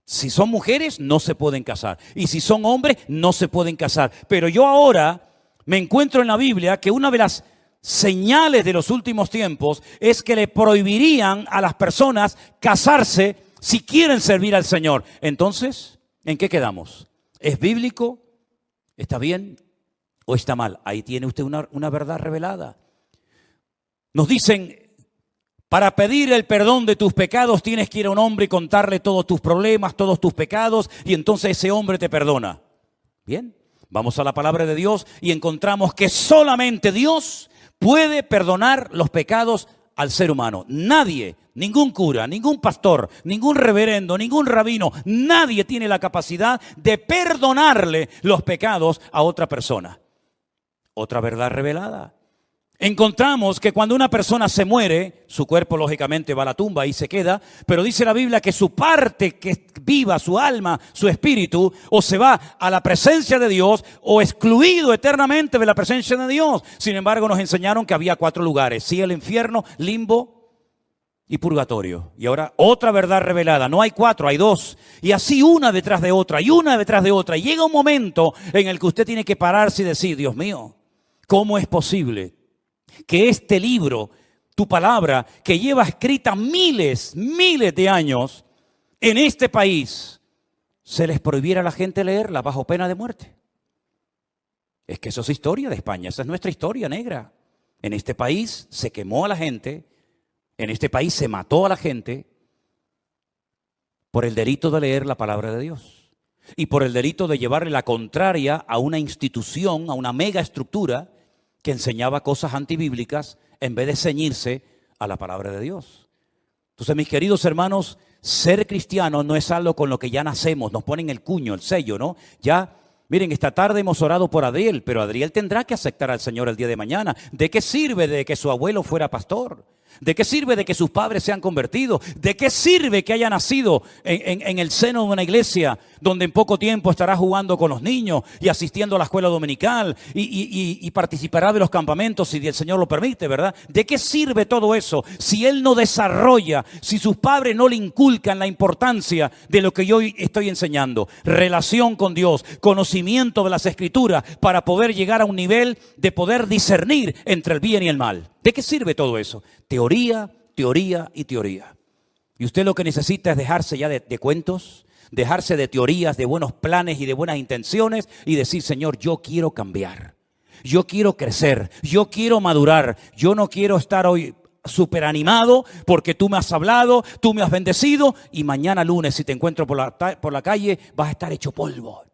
Si son mujeres, no se pueden casar. Y si son hombres, no se pueden casar. Pero yo ahora me encuentro en la Biblia que una de las señales de los últimos tiempos es que le prohibirían a las personas casarse si quieren servir al Señor. Entonces, ¿en qué quedamos? ¿Es bíblico? ¿Está bien o está mal? Ahí tiene usted una verdad revelada. Nos dicen, para pedir el perdón de tus pecados tienes que ir a un hombre y contarle todos tus problemas, todos tus pecados, y entonces ese hombre te perdona. Bien, vamos a la palabra de Dios y encontramos que solamente Dios puede perdonar los pecados al ser humano. Nadie, ningún cura, ningún pastor, ningún reverendo, ningún rabino, nadie tiene la capacidad de perdonarle los pecados a otra persona. Otra verdad revelada. Encontramos que cuando una persona se muere, su cuerpo lógicamente va a la tumba y se queda, pero dice la Biblia que su parte que viva, su alma, su espíritu, o se va a la presencia de Dios o excluido eternamente de la presencia de Dios. Sin embargo, nos enseñaron que había 4 lugares: cielo, infierno, limbo y purgatorio. Y ahora otra verdad revelada: no hay 4, hay 2. Y así una detrás de otra y una detrás de otra. Y llega un momento en el que usted tiene que pararse y decir: Dios mío, ¿cómo es posible que este libro, tu palabra, que lleva escrita miles de años en este país, se les prohibiera a la gente leerla bajo pena de muerte? Es que eso es historia de España, esa es nuestra historia negra. En este país se quemó a la gente, en este país se mató a la gente por el delito de leer la palabra de Dios y por el delito de llevarle la contraria a una institución, a una mega estructura que enseñaba cosas antibíblicas en vez de ceñirse a la palabra de Dios. Entonces, mis queridos hermanos, ser cristiano no es algo con lo que ya nacemos, nos ponen el cuño, el sello, ¿no? Ya, miren, esta tarde hemos orado por Adriel, pero Adriel tendrá que aceptar al Señor el día de mañana. ¿De qué sirve de que su abuelo fuera pastor? ¿De qué sirve de que sus padres se han convertido? ¿De qué sirve que haya nacido en el seno de una iglesia donde en poco tiempo estará jugando con los niños y asistiendo a la escuela dominical y participará de los campamentos si el Señor lo permite, ¿verdad? ¿De qué sirve todo eso si él no desarrolla, si sus padres no le inculcan la importancia de lo que yo estoy enseñando? Relación con Dios, conocimiento de las Escrituras para poder llegar a un nivel de poder discernir entre el bien y el mal. ¿De qué sirve todo eso? Teoría, teoría y teoría. Y usted lo que necesita es dejarse ya de cuentos, dejarse de teorías, de buenos planes y de buenas intenciones y decir: Señor, yo quiero cambiar, yo quiero crecer, yo quiero madurar, yo no quiero estar hoy súper animado porque tú me has hablado, tú me has bendecido, y mañana lunes si te encuentro por la calle vas a estar hecho polvo.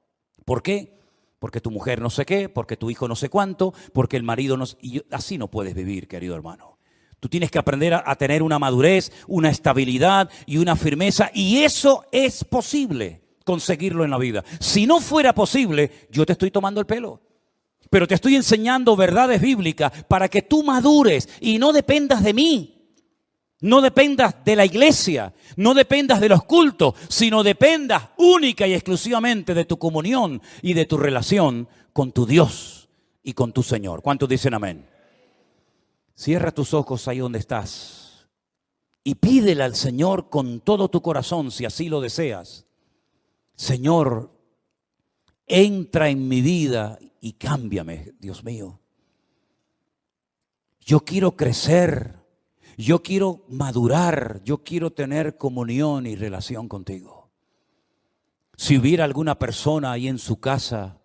¿Por qué? Porque tu mujer no sé qué, porque tu hijo no sé cuánto, porque el marido no sé. Y así no puedes vivir, querido hermano. Tú tienes que aprender a tener una madurez, una estabilidad y una firmeza, y eso es posible conseguirlo en la vida. Si no fuera posible, yo te estoy tomando el pelo. Pero te estoy enseñando verdades bíblicas para que tú madures y no dependas de mí. No dependas de la iglesia, no dependas de los cultos, sino dependas única y exclusivamente de tu comunión y de tu relación con tu Dios y con tu Señor. ¿Cuántos dicen amén? Cierra tus ojos ahí donde estás y pídele al Señor con todo tu corazón, si así lo deseas: Señor, entra en mi vida y cámbiame, Dios mío. Yo quiero crecer. Yo quiero madurar, yo quiero tener comunión y relación contigo. Si hubiera alguna persona ahí en su casa,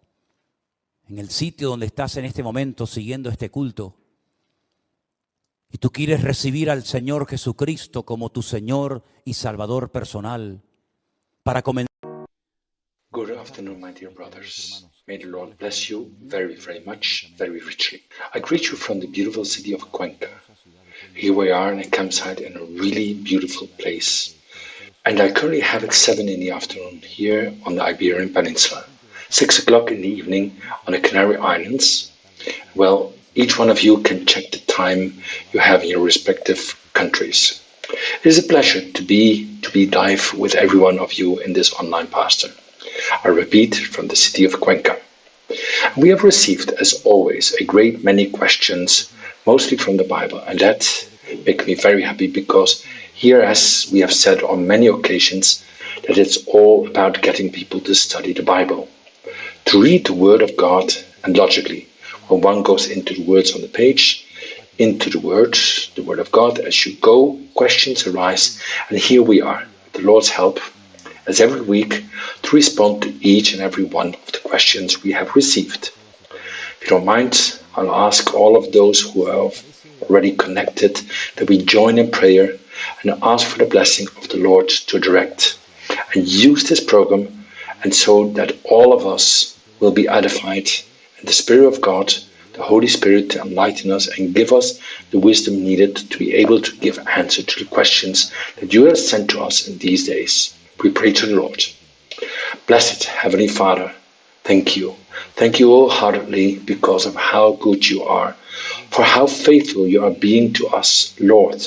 en el sitio donde estás en este momento siguiendo este culto, y tú quieres recibir al Señor Jesucristo como tu Señor y Salvador personal, para comenzar. Good afternoon, my dear brothers. May the Lord bless you very, very much, very richly. I greet you from the beautiful city of Cuenca. Here we are in a campsite in a really beautiful place. And I currently have it 7 in the afternoon here on the Iberian Peninsula. 6 o'clock in the evening on the Canary Islands. Well, each one of you can check the time you have in your respective countries. It is a pleasure to be live with every one of you in this online pastor. I repeat, from the city of Cuenca. We have received, as always, a great many questions, mostly from the Bible, and that makes me very happy because here, as we have said on many occasions, that it's all about getting people to study the Bible, to read the Word of God, and logically, when one goes into the words on the page, into the Word of God, as you go, questions arise, and here we are, with the Lord's help, as every week, to respond to each and every one of the questions we have received. If you don't mind, I'll ask all of those who are already connected that we join in prayer and ask for the blessing of the Lord to direct and use this program, and so that all of us will be edified, and the Spirit of God, the Holy Spirit, to enlighten us and give us the wisdom needed to be able to give answer to the questions that you have sent to us in these days. We pray to the Lord. Blessed Heavenly Father, thank you. Thank you wholeheartedly because of how good you are, for how faithful you are being to us, Lord.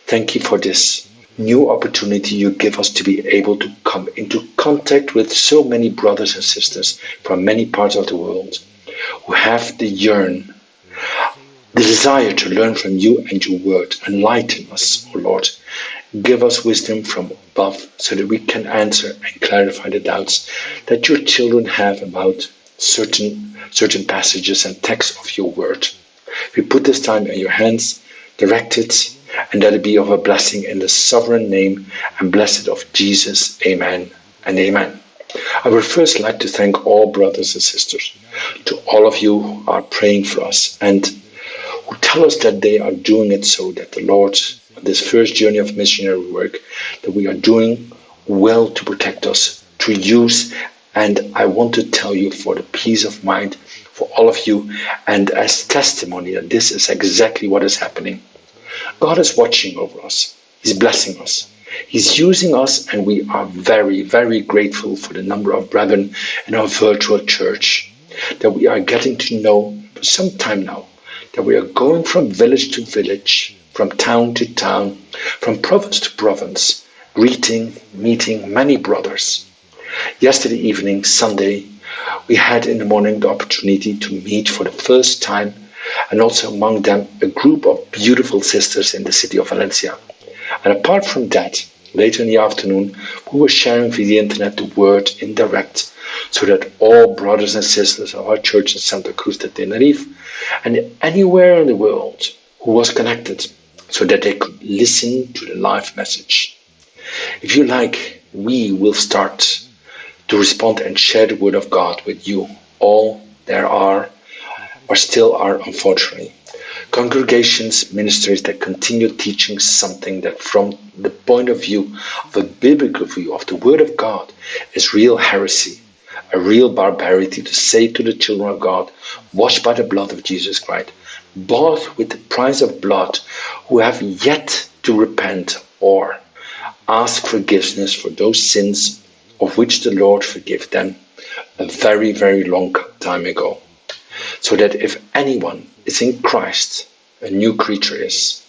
Thank you for this new opportunity you give us to be able to come into contact with so many brothers and sisters from many parts of the world who have the desire to learn from you and your word. Enlighten us, O Lord. Give us wisdom from above so that we can answer and clarify the doubts that your children have about certain passages and texts of your word. We put this time in your hands, direct it, and let it be of a blessing in the sovereign name and blessed of Jesus. Amen and amen. I would first like to thank all brothers and sisters, to all of you who are praying for us and who tell us that they are doing it so that the Lord, this first journey of missionary work, that we are doing well to protect us, to use. And I want to tell you, for the peace of mind for all of you, and as testimony that this is exactly what is happening. God is watching over us. He's blessing us. He's using us, and we are very, very grateful for the number of brethren in our virtual church that we are getting to know for some time now, that we are going from village to village, from town to town, from province to province, meeting many brothers. Yesterday evening, Sunday, we had in the morning the opportunity to meet for the first time, and also among them a group of beautiful sisters in the city of Valencia. And apart from that, later in the afternoon, we were sharing via the internet the word in direct, so that all brothers and sisters of our church in Santa Cruz de Tenerife and anywhere in the world who was connected, so that they could listen to the live message. If you like, we will start to respond and share the word of God with you. All there are, or still are, unfortunately, congregations, ministries that continue teaching something that from the point of view of a biblical view of the word of God is real heresy, a real barbarity to say to the children of God, washed by the blood of Jesus Christ, bought with the price of blood, who have yet to repent or ask forgiveness for those sins of which the Lord forgave them a very, very long time ago. So that if anyone is in Christ, a new creature is.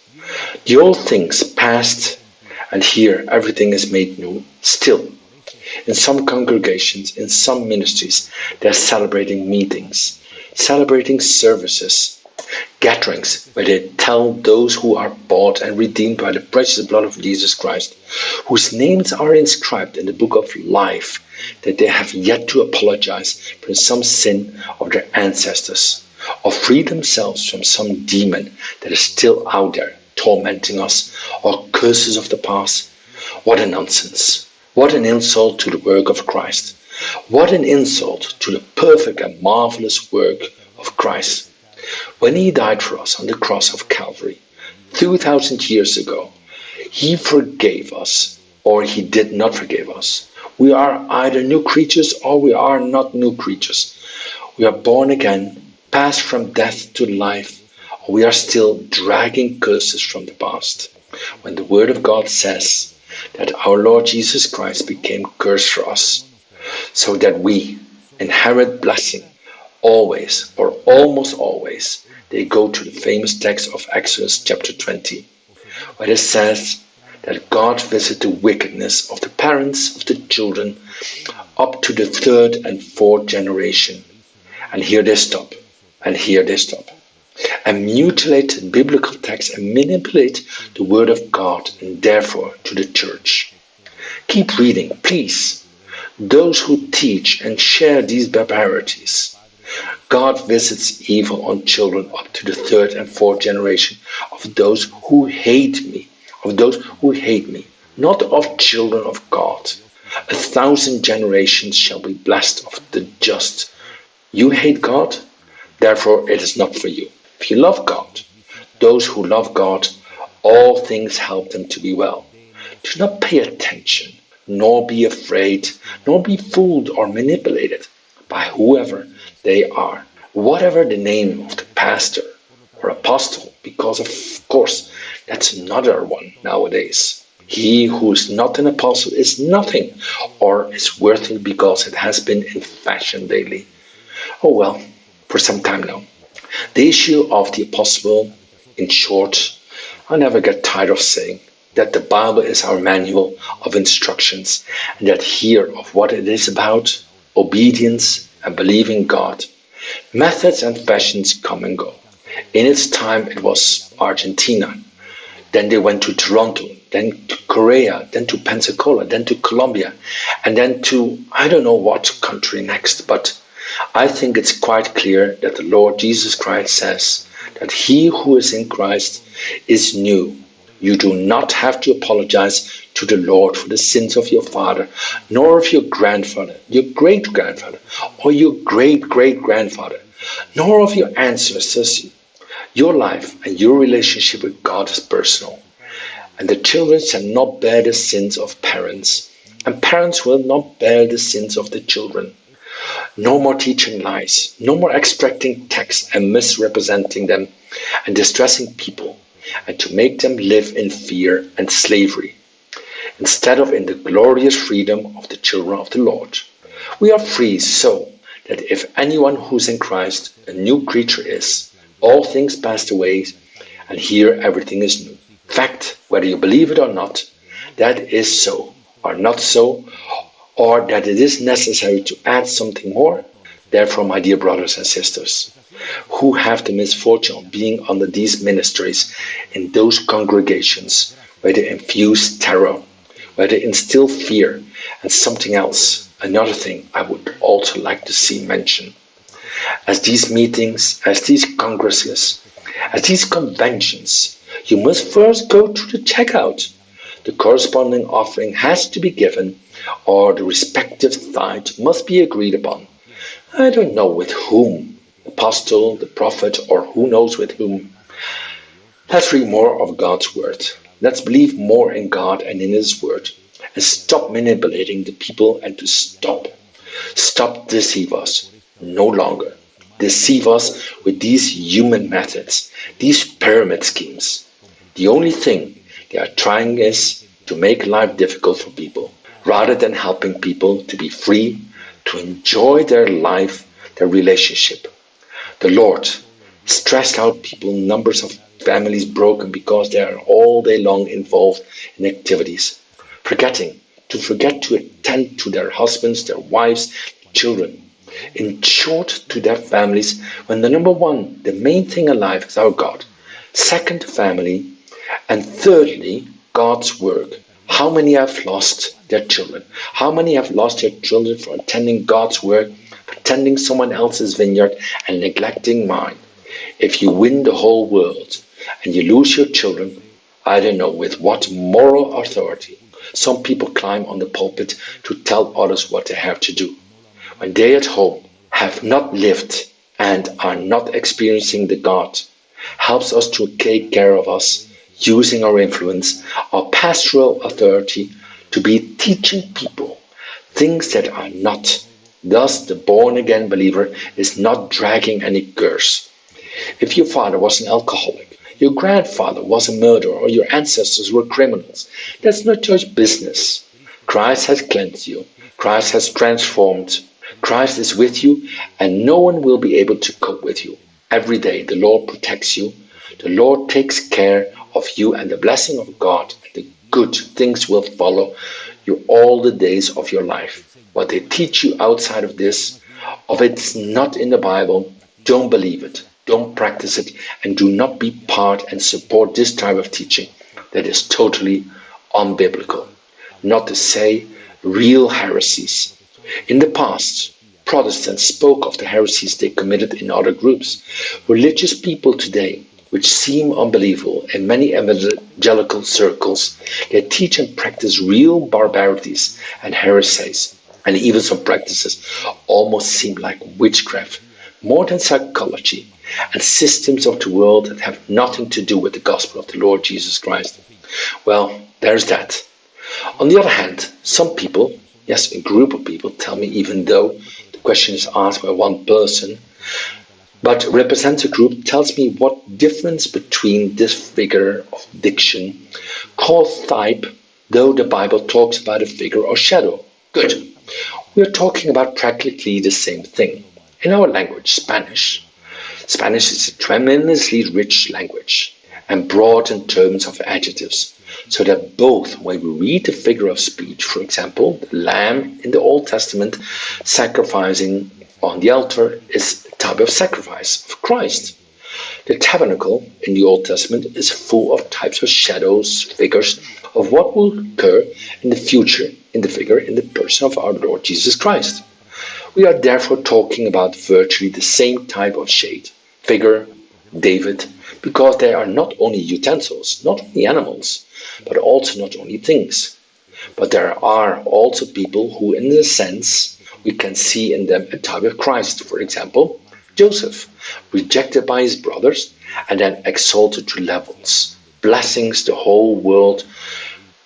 The old things passed, and here everything is made new. Still, in some congregations, in some ministries, they're celebrating meetings, celebrating services, gatherings, where they tell those who are bought and redeemed by the precious blood of Jesus Christ, whose names are inscribed in the book of life, that they have yet to apologize for some sin of their ancestors, or free themselves from some demon that is still out there tormenting us, or curses of the past. What a nonsense. What an insult to the work of Christ. What an insult to the perfect and marvelous work of Christ. When he died for us on the cross of Calvary 2,000 years ago, he forgave us, or he did not forgive us. We are either new creatures or we are not new creatures. We are born again, passed from death to life, or we are still dragging curses from the past. When the Word of God says that our Lord Jesus Christ became cursed for us, so that we inherit blessing always, or almost always, they go to the famous text of Exodus chapter 20, where it says that God visits the wickedness of the parents of the children up to the third and fourth generation. And here they stop, and here they stop, and mutilate the biblical text and manipulate the word of God and therefore to the church. Keep reading, please. Those who teach and share these barbarities. God visits evil on children up to the third and fourth generation of those who hate me, not of children of God. 1,000 generations shall be blessed of the just. You hate God, therefore it is not for you. If you love God, those who love God, all things help them to be well. Do not pay attention, nor be afraid, nor be fooled or manipulated by whoever they are, whatever the name of the pastor or apostle, because of course that's another one nowadays. He who is not an apostle is nothing, or is worthless because it has been in fashion lately. Oh well, for some time now. The issue of the apostle, in short, I never get tired of saying that the Bible is our manual of instructions, and that here of what it is about, obedience and believing God. Methods and fashions come and go. In its time it was Argentina, then they went to Toronto, then to Korea, then to Pensacola, then to Colombia, and then to I don't know what country next, but I think it's quite clear that the Lord Jesus Christ says that he who is in Christ is new. You do not have to apologize to the Lord for the sins of your father, nor of your grandfather, your great-grandfather, or your great-great-grandfather, nor of your ancestors. Your life and your relationship with God is personal. And the children shall not bear the sins of parents, and parents will not bear the sins of the children. No more teaching lies, no more extracting texts and misrepresenting them and distressing people, and to make them live in fear and slavery, instead of in the glorious freedom of the children of the Lord. We are free so that if anyone who is in Christ a new creature is, all things passed away, and here everything is new. Fact, whether you believe it or not, that is so, or not so, or that it is necessary to add something more. Therefore, my dear brothers and sisters, who have the misfortune of being under these ministries in those congregations where they infuse terror, where they instill fear, and something else, another thing I would also like to see mentioned. As these meetings, as these congresses, as these conventions, you must first go to the checkout. The corresponding offering has to be given, or the respective tithe must be agreed upon. I don't know with whom, the apostle, the prophet, or who knows with whom. Let's read more of God's word. Let's believe more in God and in his word, and stop manipulating the people, and to stop deceive us. No longer deceive us with these human methods, these pyramid schemes. The only thing they are trying is to make life difficult for people, rather than helping people to be free, to enjoy their life, their relationship. The Lord stressed out people, numbers of families broken because they are all day long involved in activities, forgetting to attend to their husbands, their wives, children. In short, to their families, when the number one, the main thing alive is our God. Second, family. And thirdly, God's work. How many have lost their children? How many have lost their children for attending God's work, for attending someone else's vineyard and neglecting mine? If you win the whole world and you lose your children, I don't know with what moral authority some people climb on the pulpit to tell others what they have to do, when they at home have not lived and are not experiencing the God helps us to take care of us, using our influence, our pastoral authority to be teaching people things that are not. Thus, the born-again believer is not dragging any curse. If your father was an alcoholic, your grandfather was a murderer, or your ancestors were criminals, that's not your business. Christ has cleansed you. Christ has transformed. Christ is with you, and no one will be able to cope with you. Every day the Lord protects you. The Lord takes care of you, and the blessing of God and the good things will follow you all the days of your life. What they teach you outside of this, if it's not in the Bible, don't believe it, don't practice it, and do not be part and support this type of teaching that is totally unbiblical. Not to say real heresies. In the past, Protestants spoke of the heresies they committed in other groups. Religious people today, which seem unbelievable in many evangelical circles, they teach and practice real barbarities and heresies, and even some practices almost seem like witchcraft, more than psychology, and systems of the world that have nothing to do with the gospel of the Lord Jesus Christ. Well, there's that. On the other hand, some people, yes, a group of people, tell me, even though the question is asked by one person, but represents a group, tells me what difference between this figure of diction called type, though the Bible talks about a figure or shadow. Good. We are talking about practically the same thing. In our language, Spanish. Spanish is a tremendously rich language and broad in terms of adjectives, so that both when we read the figure of speech, for example, the lamb in the Old Testament sacrificing on the altar is a type of sacrifice of Christ. The tabernacle in the Old Testament is full of types of shadows, figures of what will occur in the future in the figure in the person of our Lord Jesus Christ. We are therefore talking about virtually the same type of shade, figure, David, because they are not only utensils, not only animals, but also not only things. But there are also people who, in a sense, we can see in them a type of Christ. For example, Joseph, rejected by his brothers and then exalted to levels, blessings the whole world.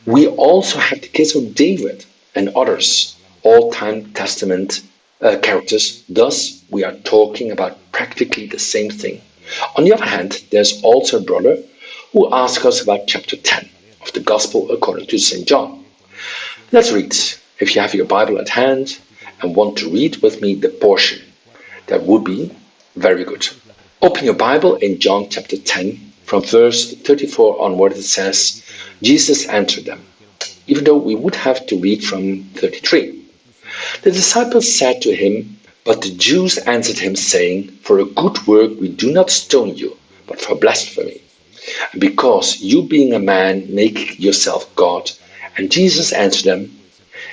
We also have the case of David and others, Old Testament characters. Thus, we are talking about practically the same thing. On the other hand, there's also a brother who asks us about chapter 10 of the Gospel according to St. John. Let's read. If you have your Bible at hand and want to read with me the portion, that would be very good. Open your Bible in John chapter 10, from verse 34 onward. It says, Jesus answered them, even though we would have to read from 33. The disciples said to him, but the Jews answered him, saying, for a good work we do not stone you, but for blasphemy. And because you being a man make yourself God. And Jesus answered them,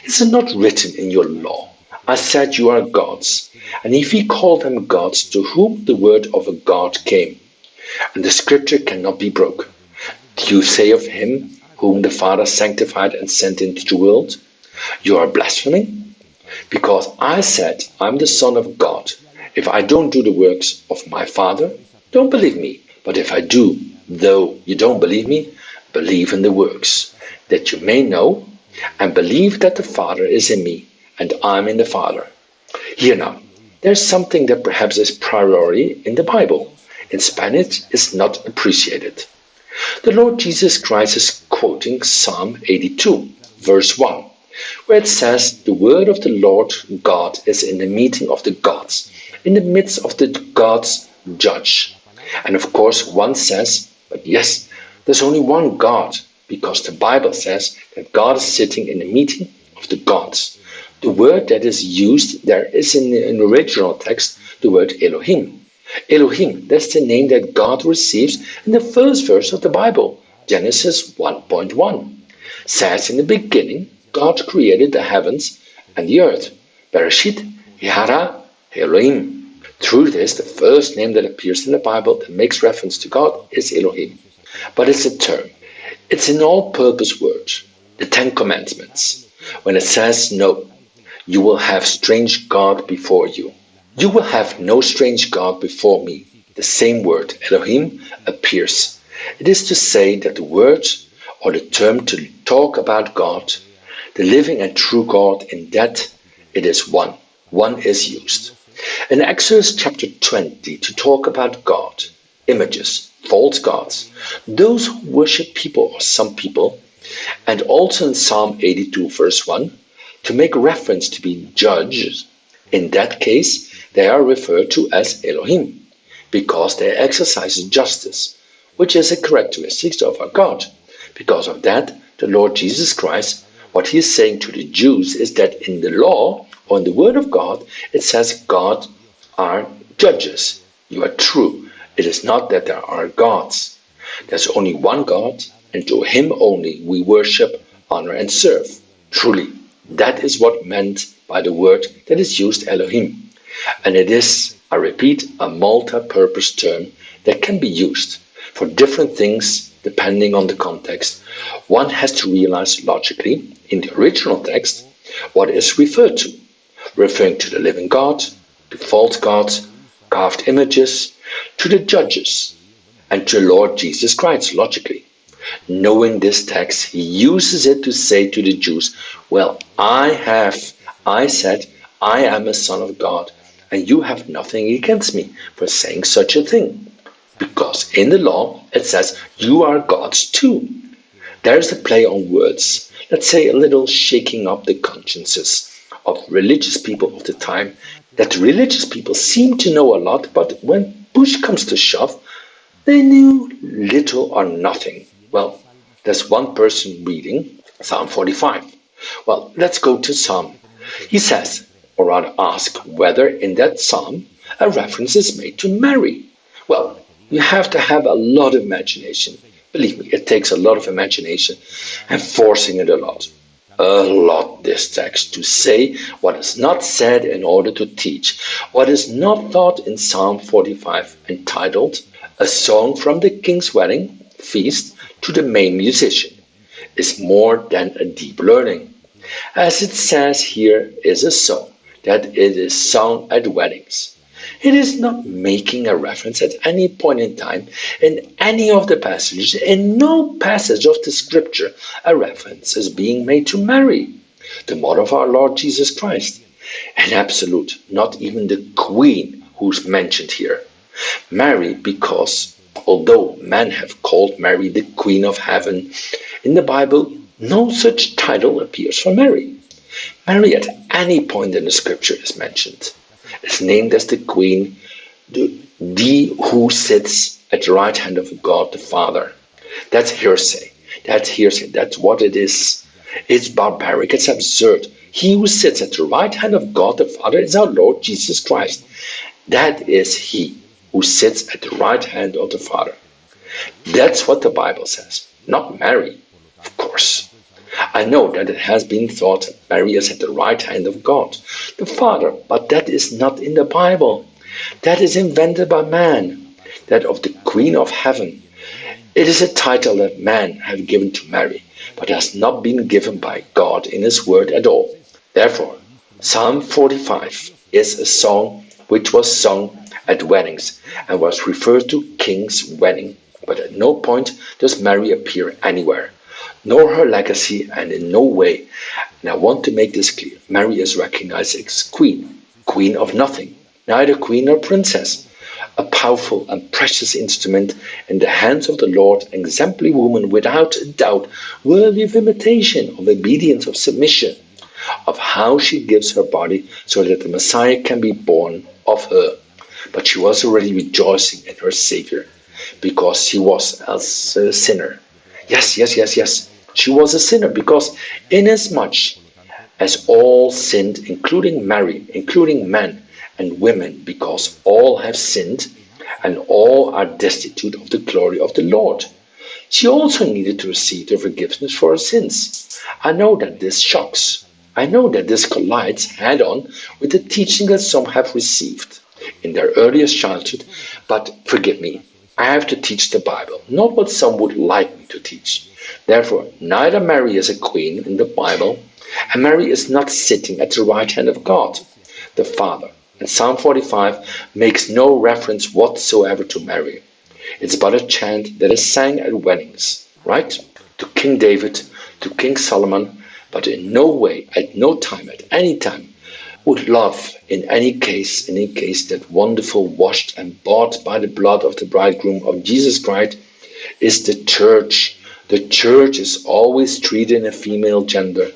is it not written in your law, I said you are gods? And if he called them gods, to whom the word of a God came, and the scripture cannot be broken. Do you say of him whom the Father sanctified and sent into the world, you are blaspheming? Because I said I'm the Son of God. If I don't do the works of my Father, don't believe me. But if I do, though you don't believe me, believe in the works, that you may know and believe that the Father is in me and I'm in the Father. Here now, there's something that perhaps is priority in the Bible. In Spanish, is not appreciated. The Lord Jesus Christ is quoting Psalm 82, verse 1, where it says, the word of the Lord God is in the meeting of the gods, in the midst of the gods judge. And of course, one says, but yes, there's only one God, because the Bible says that God is sitting in the meeting of the gods. The word that is used there is in the original text, the word Elohim. Elohim, that's the name that God receives in the first verse of the Bible, Genesis 1.1. Says in the beginning, God created the heavens and the earth. Bereshit, Yara, Elohim. Through this, the first name that appears in the Bible that makes reference to God is Elohim. But it's a term. It's an all-purpose word, the Ten Commandments. When it says, no, you will have strange God before you. You will have no strange God before me. The same word, Elohim, appears. It is to say that the word or the term to talk about God, the living and true God, in that it is one. One is used. In Exodus chapter 20, to talk about God, images, false gods, those who worship people or some people, and also in Psalm 82 verse 1, to make reference to be judges. In that case, they are referred to as Elohim. because they exercise justice, which is a characteristic of our God. Because of that, the Lord Jesus Christ, what he is saying to the Jews is that in the law, or in the Word of God, it says God are judges. You are true. It is not that there are gods. There's only one God, and to him only we worship, honor, and serve. Truly, that is what meant by the word that is used, Elohim. And it is, I repeat, a multi-purpose term that can be used for different things depending on the context. One has to realize logically, in the original text, what is referred to, referring to the living God, to false gods, carved images, to the judges, and to Lord Jesus Christ, logically. Knowing this text, he uses it to say to the Jews, well, I said, I am a son of God, and you have nothing against me for saying such a thing. Because in the law, it says, you are gods too. There's a play on words, let's say a little shaking up the consciences of religious people of the time, that religious people seem to know a lot, but when push comes to shove, they knew little or nothing. Well, there's one person reading Psalm 45. Well, let's go to Psalm. He says, or rather ask, whether in that psalm a reference is made to Mary. Well, you have to have a lot of imagination. Believe me, it takes a lot of imagination and forcing it a lot, this text, to say what is not said in order to teach, what is not taught in Psalm 45, entitled, A Song from the King's Wedding Feast to the Main Musician, is more than a deep learning. As it says here, is a song, that it is sung at weddings. It is not making a reference at any point in time in any of the passages. In no passage of the scripture a reference is being made to Mary, the mother of our Lord Jesus Christ. In absolute, not even the queen who's mentioned here. Mary, because although men have called Mary the Queen of Heaven, in the Bible no such title appears for Mary. Mary at any point in the scripture is mentioned. Is named as the Queen, the who sits at the right hand of God the Father. That's hearsay. That's hearsay. That's what it is. It's barbaric. It's absurd. He who sits at the right hand of God the Father is our Lord Jesus Christ. That is he who sits at the right hand of the Father. That's what the Bible says. Not Mary, of course. I know that it has been thought that Mary is at the right hand of God, the Father, but that is not in the Bible. That is invented by man, that of the Queen of Heaven. It is a title that man have given to Mary, but has not been given by God in his word at all. Therefore, Psalm 45 is a song which was sung at weddings and was referred to King's wedding, but at no point does Mary appear anywhere, nor her legacy, and in no way, and I want to make this clear, Mary is recognized as queen, queen of nothing, neither queen nor princess, a powerful and precious instrument in the hands of the Lord, an exemplary woman without a doubt, worthy of imitation, of obedience, of submission, of how she gives her body so that the Messiah can be born of her. But she was already rejoicing in her Savior, because he was a sinner. Yes. She was a sinner because inasmuch as all sinned, including Mary, including men and women, because all have sinned and all are destitute of the glory of the Lord. She also needed to receive the forgiveness for her sins. I know that this shocks. I know that this collides head-on with the teaching that some have received in their earliest childhood, but forgive me, I have to teach the Bible, not what some would like me to teach. Therefore, neither Mary is a queen in the Bible, and Mary is not sitting at the right hand of God, the Father. And Psalm 45 makes no reference whatsoever to Mary. It's but a chant that is sang at weddings, right? To King David, to King Solomon, but in no way, at no time, at any time, would love in any case that wonderful washed and bought by the blood of the bridegroom of Jesus Christ is the church. The church is always treated in a female gender.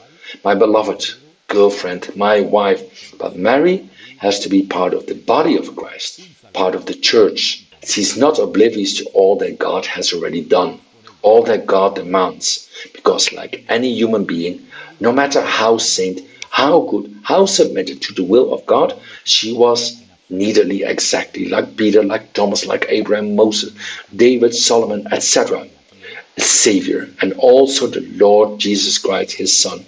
My beloved girlfriend, my wife. But Mary has to be part of the body of Christ, part of the church. She's not oblivious to all that God has already done, all that God demands, because like any human being, no matter how saint, how good, how submitted to the will of God, she was neitherly exactly like Peter, like Thomas, like Abraham, Moses, David, Solomon, etc. A Savior, and also the Lord Jesus Christ, his Son,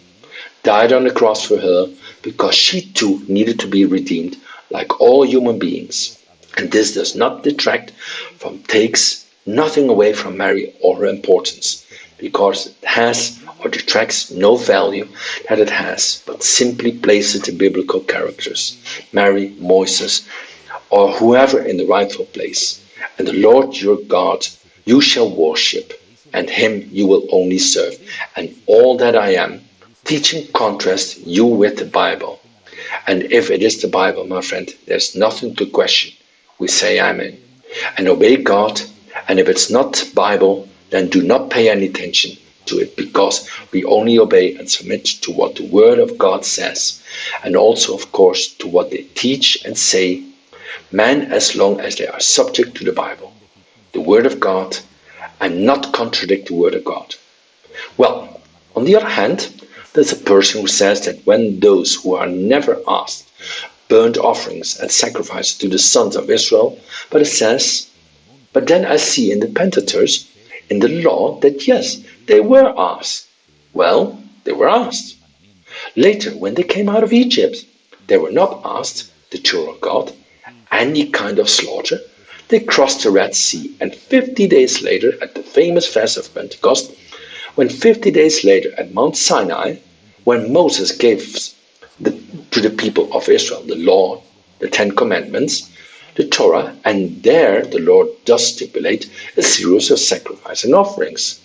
died on the cross for her because she too needed to be redeemed like all human beings. And this does not detract from, takes nothing away from Mary or her importance, because it has or detracts no value that it has, but simply places the biblical characters, Mary, Moses, or whoever in the rightful place. And the Lord your God you shall worship, and him you will only serve. And all that I am, teaching contrast you with the Bible. And if it is the Bible, my friend, there's nothing to question. We say amen. And obey God. And if it's not Bible, then do not pay any attention to it, because we only obey and submit to what the Word of God says, and also, of course, to what they teach and say, men, as long as they are subject to the Bible, the Word of God, and not contradict the Word of God. Well, on the other hand, there's a person who says that when those who are never asked burnt offerings and sacrifices to the sons of Israel, but it says, but then I see in the Pentateuch, in the law, that yes, they were asked. Well, they were asked. Later, when they came out of Egypt, they were not asked, the children of God, any kind of slaughter. They crossed the Red Sea, and 50 days later, at the famous fast of Pentecost, when 50 days later at Mount Sinai, when Moses gave to the people of Israel the law, the Ten Commandments, the Torah, and there the Lord does stipulate a series of sacrifice and offerings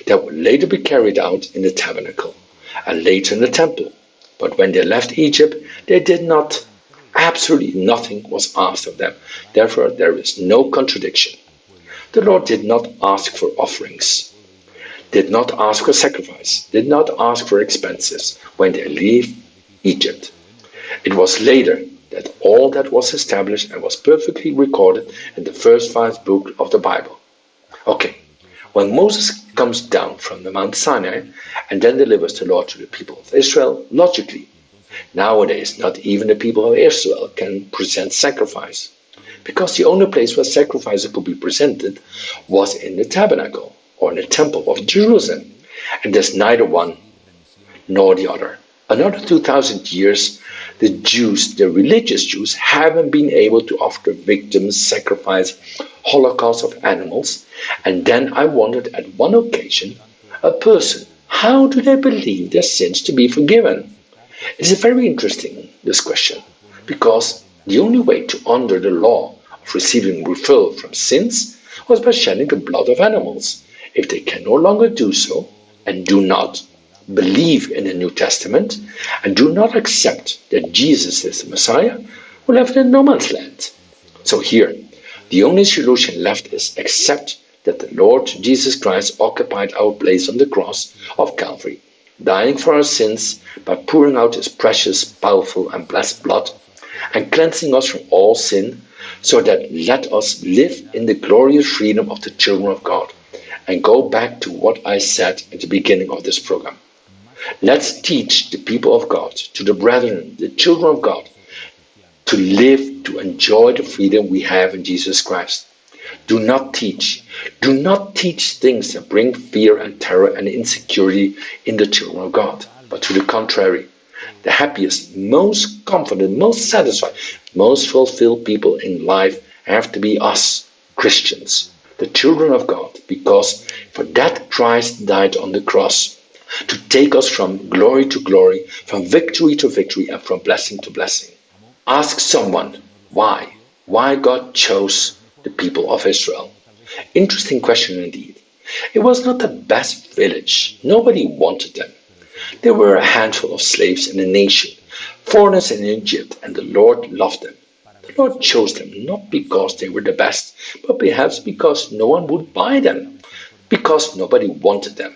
that will later be carried out in the tabernacle and later in the temple. But when they left Egypt, they did not, absolutely nothing was asked of them. Therefore, there is no contradiction. The Lord did not ask for offerings, did not ask for sacrifice, did not ask for expenses when they leave Egypt. It was later that all that was established and was perfectly recorded in the first 5 books of the Bible. Okay, when Moses comes down from the Mount Sinai and then delivers the law to the people of Israel, logically, nowadays not even the people of Israel can present sacrifice, because the only place where sacrifices could be presented was in the tabernacle or in the temple of Jerusalem, and there's neither one nor the other. Another 2,000 years, the Jews, the religious Jews, haven't been able to offer victims, sacrifice, holocaust of animals. And then I wondered at one occasion, a person, how do they believe their sins to be forgiven? It's very interesting, this question, because the only way to honor the law of receiving referral from sins was by shedding the blood of animals. If they can no longer do so, and do not believe in the New Testament, and do not accept that Jesus is the Messiah, will have in no man's land. So here, the only solution left is accept that the Lord Jesus Christ occupied our place on the cross of Calvary, dying for our sins by pouring out his precious, powerful and blessed blood, and cleansing us from all sin, so that let us live in the glorious freedom of the children of God. And go back to what I said at the beginning of this program. Let's teach the people of God, to the brethren, the children of God, to live, to enjoy the freedom we have in Jesus Christ. Do not teach things that bring fear and terror and insecurity in the children of God, but to the contrary. The happiest, most confident, most satisfied, most fulfilled people in life have to be us, Christians, the children of God, because for that Christ died on the cross, to take us from glory to glory, from victory to victory, and from blessing to blessing. Ask someone why God chose the people of Israel. Interesting question indeed. It was not the best village. Nobody wanted them. There were a handful of slaves in the nation, foreigners in Egypt, and the Lord loved them. The Lord chose them not because they were the best, but perhaps because no one would buy them, because nobody wanted them.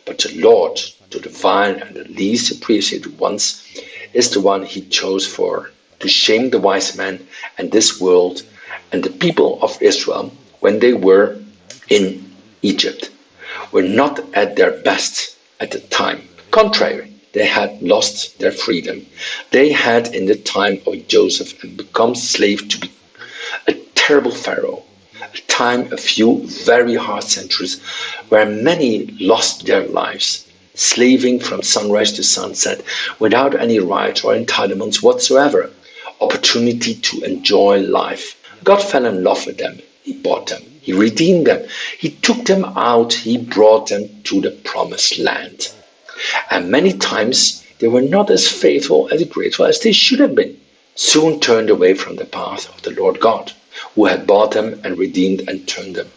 But the Lord, the divine and the least appreciated ones, is the one he chose to shame the wise men and this world, And the people of Israel, when they were in Egypt, were not at their best at the time. Contrary, they had lost their freedom. They had, in the time of Joseph, become slaves to be a terrible Pharaoh. A time, a few very hard centuries, where many lost their lives, slaving from sunrise to sunset, without any rights or entitlements whatsoever, opportunity to enjoy life. God fell in love with them. He bought them. He redeemed them. He took them out. He brought them to the promised land. And many times they were not as faithful, as grateful as they should have been. Soon turned away from the path of the Lord God, who had bought them and redeemed and turned them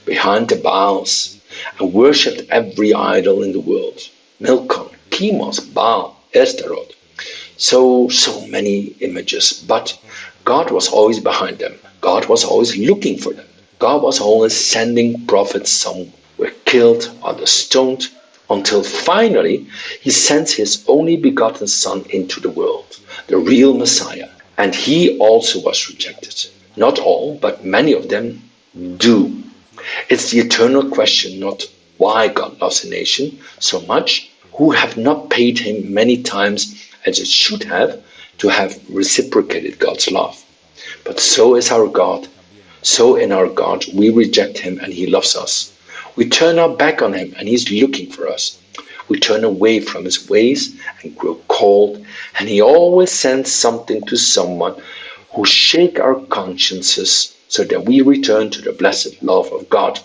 behind the Baals, and worshipped every idol in the world. Milcom, Chemos, Baal, Ashtaroth. So many images, but God was always behind them. God was always looking for them. God was always sending prophets. Some were killed, others stoned, until finally he sent his only begotten Son into the world, the real Messiah. And he also was rejected. Not all, but many of them do. It's the eternal question, not why God loves a nation so much, who have not paid him many times as it should have to have reciprocated God's love. But so is our God. So in our God we reject him and he loves us. We turn our back on him and he's looking for us. We turn away from his ways and grow cold, and he always sends something to someone who shake our consciences so that we return to the blessed love of God.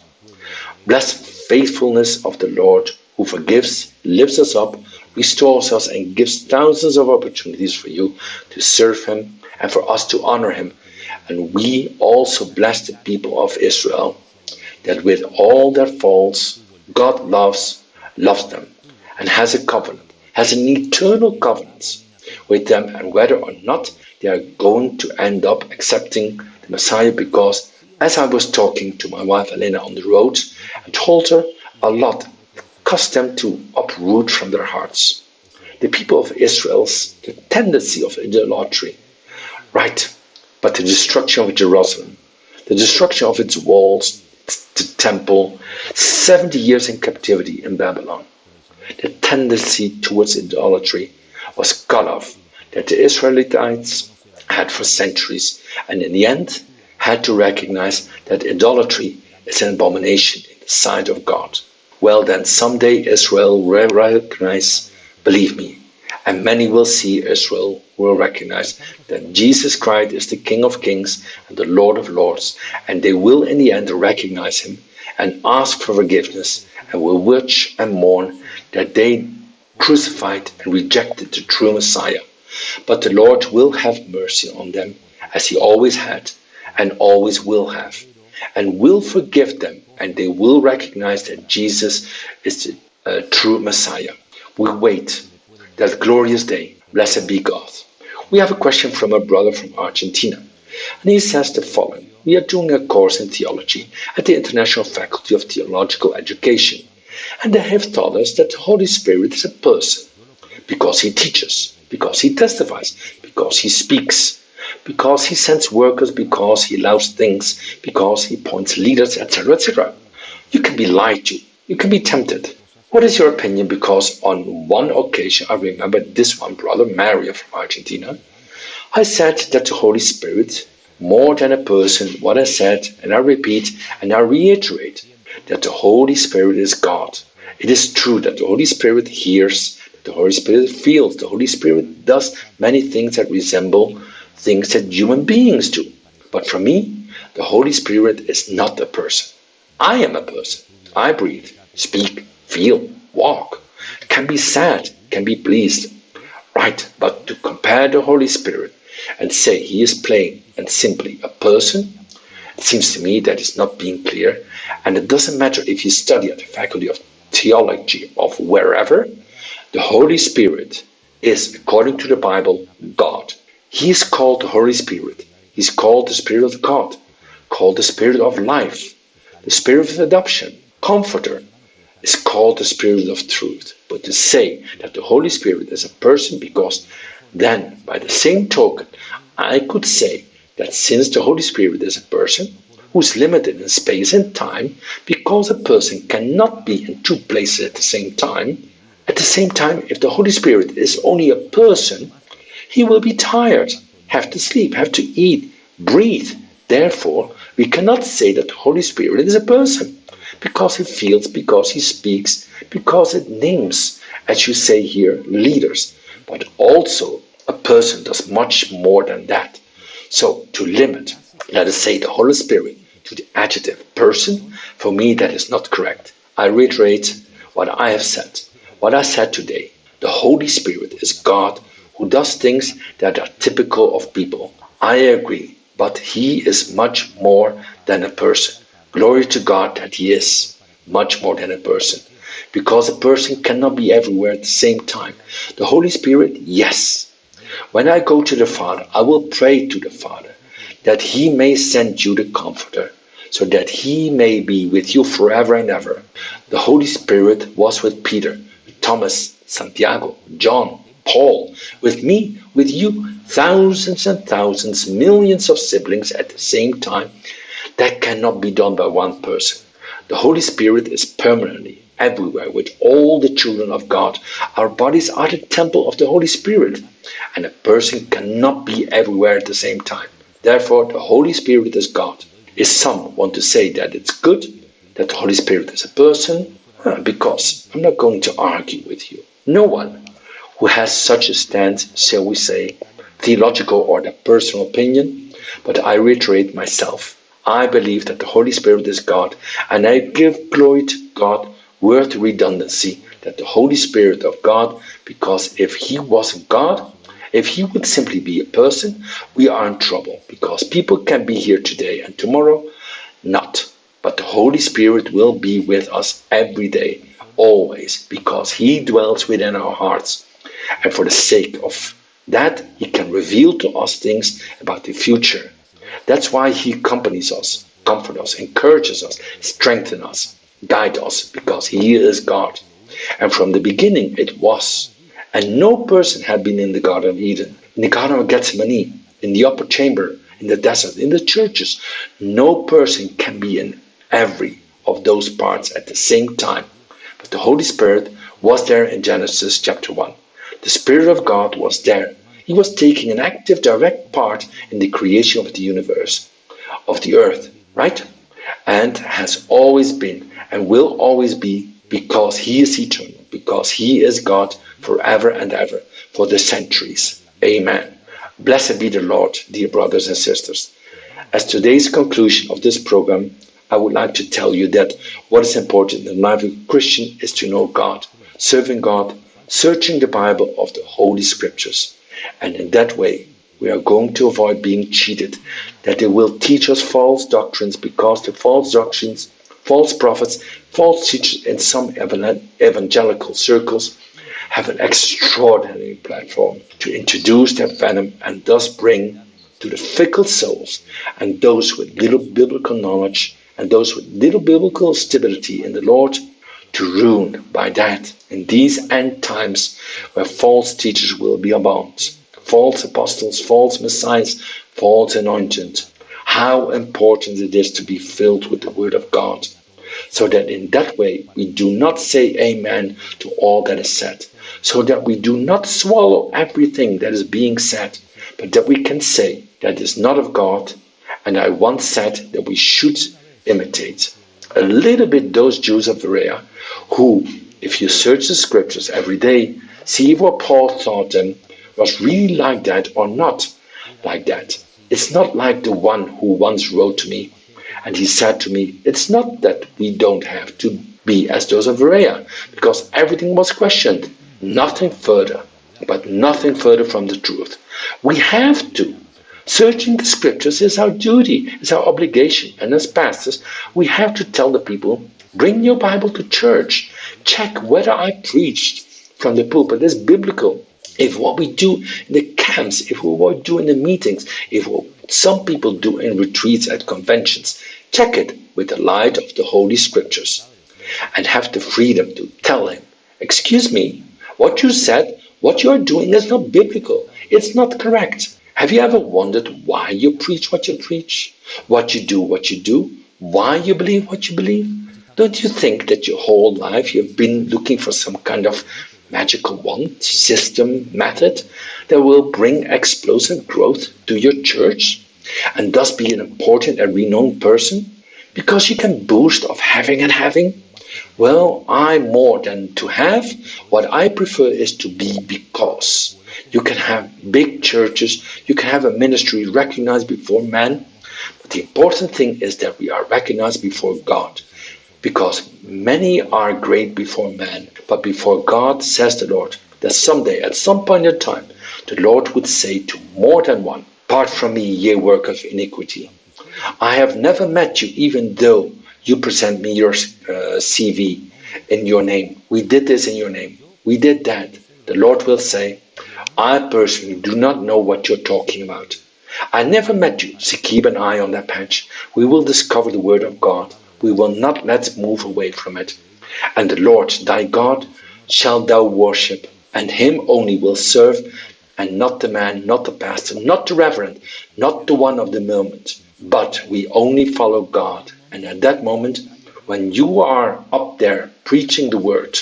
Blessed faithfulness of the Lord, who forgives, lifts us up, restores us, and gives thousands of opportunities for you to serve him and for us to honor him. And we also bless the people of Israel, that with all their faults, God loves them and has a covenant, has an eternal covenant with them, and whether or not they are going to end up accepting the Messiah, because as I was talking to my wife Elena on the road, I told her a lot caused them to uproot from their hearts. The people of Israel's the tendency of idolatry, right? But the destruction of Jerusalem, the destruction of its walls, the temple, 70 years in captivity in Babylon, the tendency towards idolatry was cut off, that the Israelites had for centuries, and in the end had to recognize that idolatry is an abomination in the sight of God. Well then, someday Israel will recognize, believe me, and many will see, Israel will recognize that Jesus Christ is the King of Kings and the Lord of Lords, and they will in the end recognize him and ask for forgiveness, and will watch and mourn that they crucified and rejected the true Messiah. But the Lord will have mercy on them, as he always had and always will have, and will forgive them, and they will recognize that Jesus is the true Messiah. We wait that glorious day. Blessed be God. We have a question from a brother from Argentina, and he says the following. We are doing a course in theology at the International Faculty of Theological Education, and they have taught us that the Holy Spirit is a person, because he teaches, because he testifies, because he speaks, because he sends workers, because he allows things, because he appoints leaders, etc., etc. You can be lied to, you can be tempted. What is your opinion? Because on one occasion, I remember this one brother, Mario from Argentina, I said that the Holy Spirit, more than a person, what I said, and I repeat and I reiterate, that the Holy Spirit is God. It is true that the Holy Spirit hears, the Holy Spirit feels, the Holy Spirit does many things that resemble things that human beings do. But for me, the Holy Spirit is not a person. I am a person. I breathe, speak, feel, walk, can be sad, can be pleased. Right, but to compare the Holy Spirit and say he is plain and simply a person, it seems to me that is not being clear. And it doesn't matter if you study at the Faculty of Theology of wherever, the Holy Spirit is, according to the Bible, God. He is called the Holy Spirit. He's called the Spirit of God, called the Spirit of life, the Spirit of adoption, Comforter, is called the Spirit of truth. But to say that the Holy Spirit is a person, because then by the same token I could say that since the Holy Spirit is a person who is limited in space and time, because a person cannot be in two places at the same time, if the Holy Spirit is only a person, he will be tired, have to sleep, have to eat, breathe. Therefore, we cannot say that the Holy Spirit is a person, because he feels, because he speaks, because it names, as you say here, leaders. But also, a person does much more than that. So, to limit, let us say, the Holy Spirit to the adjective person, for me that is not correct. I reiterate what I have said, what I said today. The Holy Spirit is God who does things that are typical of people. I agree, but he is much more than a person. Glory to God that he is much more than a person, because a person cannot be everywhere at the same time. The Holy Spirit, yes. When I go to the Father, I will pray to the Father that he may send you the Comforter, so that he may be with you forever and ever. The Holy Spirit was with Peter, Thomas, Santiago, John, Paul, with me, with you, thousands and thousands, millions of siblings at the same time. That cannot be done by one person. The Holy Spirit is permanently everywhere with all the children of God. Our bodies are the temple of the Holy Spirit, and a person cannot be everywhere at the same time. Therefore, the Holy Spirit is God. If some want to say that it's good that the Holy Spirit is a person, because I'm not going to argue with you. No one who has such a stance, shall we say, theological or the personal opinion, but I reiterate myself. I believe that the Holy Spirit is God, and I give glory to God, worth redundancy, that the Holy Spirit of God, because if he wasn't God, if he would simply be a person, we are in trouble, because people can be here today and tomorrow not. But the Holy Spirit will be with us every day, always, because he dwells within our hearts. And for the sake of that, he can reveal to us things about the future. That's why he accompanies us, comforts us, encourages us, strengthens us, guides us, because he is God. And from the beginning it was. And no person had been in the Garden of Eden, in the Garden of Gethsemane, in the upper chamber, in the desert, in the churches. No person can be in every of those parts at the same time. But the Holy Spirit was there in Genesis chapter 1. The Spirit of God was there. He was taking an active, direct part in the creation of the universe, of the earth, right? And has always been and will always be, because he is eternal, because he is God forever and ever, for the centuries. Amen. Blessed be the Lord, dear brothers and sisters. As today's conclusion of this program, I would like to tell you that what is important in the life of a Christian is to know God, serving God, searching the Bible of the Holy Scriptures. And in that way, we are going to avoid being cheated, that they will teach us false doctrines, because the false doctrines, false prophets, false teachers in some evangelical circles have an extraordinary platform to introduce their venom and thus bring to the fickle souls and those with little biblical knowledge and those with little biblical stability in the Lord to ruin by that in these end times, where false teachers will be abound, false apostles, false messiahs, false anointed. How important it is to be filled with the Word of God, so that in that way we do not say amen to all that is said, so that we do not swallow everything that is being said, but that we can say that is not of God. And I once said that we should imitate a little bit those Jews of Berea, who, if you search the scriptures every day, see what Paul thought them was really like that or not like that. It's not like the one who once wrote to me, and he said to me, it's not that we don't have to be as those of Berea, because everything was questioned. Nothing further, but nothing further from the truth. We have to. Searching the scriptures is our duty, is our obligation. And as pastors, we have to tell the people, bring your Bible to church. Check whether I preached from the pulpit is biblical. If what we do in the camps, if what we do in the meetings, if what some people do in retreats at conventions, check it with the light of the Holy Scriptures. And have the freedom to tell him, excuse me, what you said, what you are doing is not biblical. It's not correct. Have you ever wondered why you preach what you preach? What you do? Why you believe what you believe? Don't you think that your whole life you've been looking for some kind of magical wand, system, method that will bring explosive growth to your church and thus be an important and renowned person? Because you can boast of having and having? Well, I'm more than to have. What I prefer is to be, because you can have big churches, you can have a ministry recognized before man, but the important thing is that we are recognized before God. Because many are great before man, but before God, says the Lord, that someday, at some point in time, the Lord would say to more than one, "Part from me, ye work of iniquity. I have never met you, even though you present me your CV in your name. We did this in your name. We did that." The Lord will say, "I personally do not know what you're talking about. I never met you, so keep an eye on that patch. We will discover the word of God. We will not let's move away from it. And the Lord thy God shall thou worship, and him only will serve, and not the man, not the pastor, not the reverend, not the one of the moment. But we only follow God." And at that moment, when you are up there preaching the word,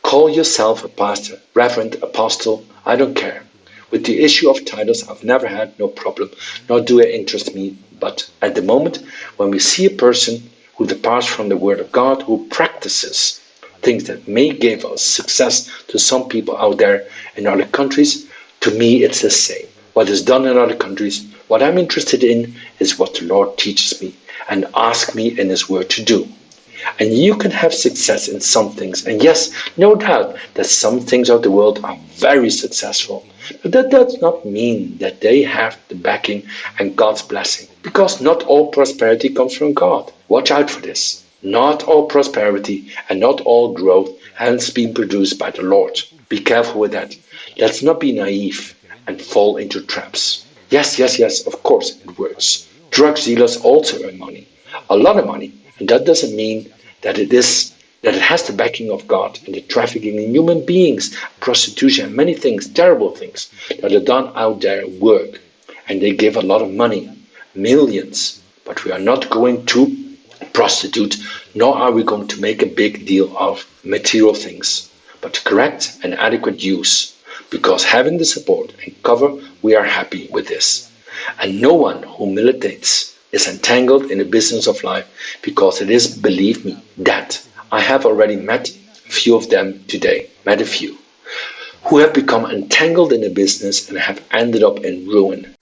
call yourself a pastor, reverend, apostle, I don't care. With the issue of titles, I've never had no problem, nor do it interest me. But at the moment, when we see a person who departs from the word of God, who practices things that may give us success to some people out there in other countries, to me it's the same. What is done in other countries, what I'm interested in is what the Lord teaches me and asks me in his word to do. And you can have success in some things. And yes, no doubt that some things of the world are very successful. But that does not mean that they have the backing and God's blessing. Because not all prosperity comes from God. Watch out for this. Not all prosperity and not all growth has been produced by the Lord. Be careful with that. Let's not be naive and fall into traps. Yes, of course it works. Drug dealers also earn money. A lot of money. And that doesn't mean that it has the backing of God. And the trafficking in human beings, prostitution, and many things, terrible things that are done out there work. And they give a lot of money, millions. But we are not going to prostitute, nor are we going to make a big deal of material things, but correct and adequate use. Because having the support and cover, we are happy with this. And no one who militates is entangled in the business of life, because it is, believe me, that I have already met a few of them today, who have become entangled in the business and have ended up in ruin.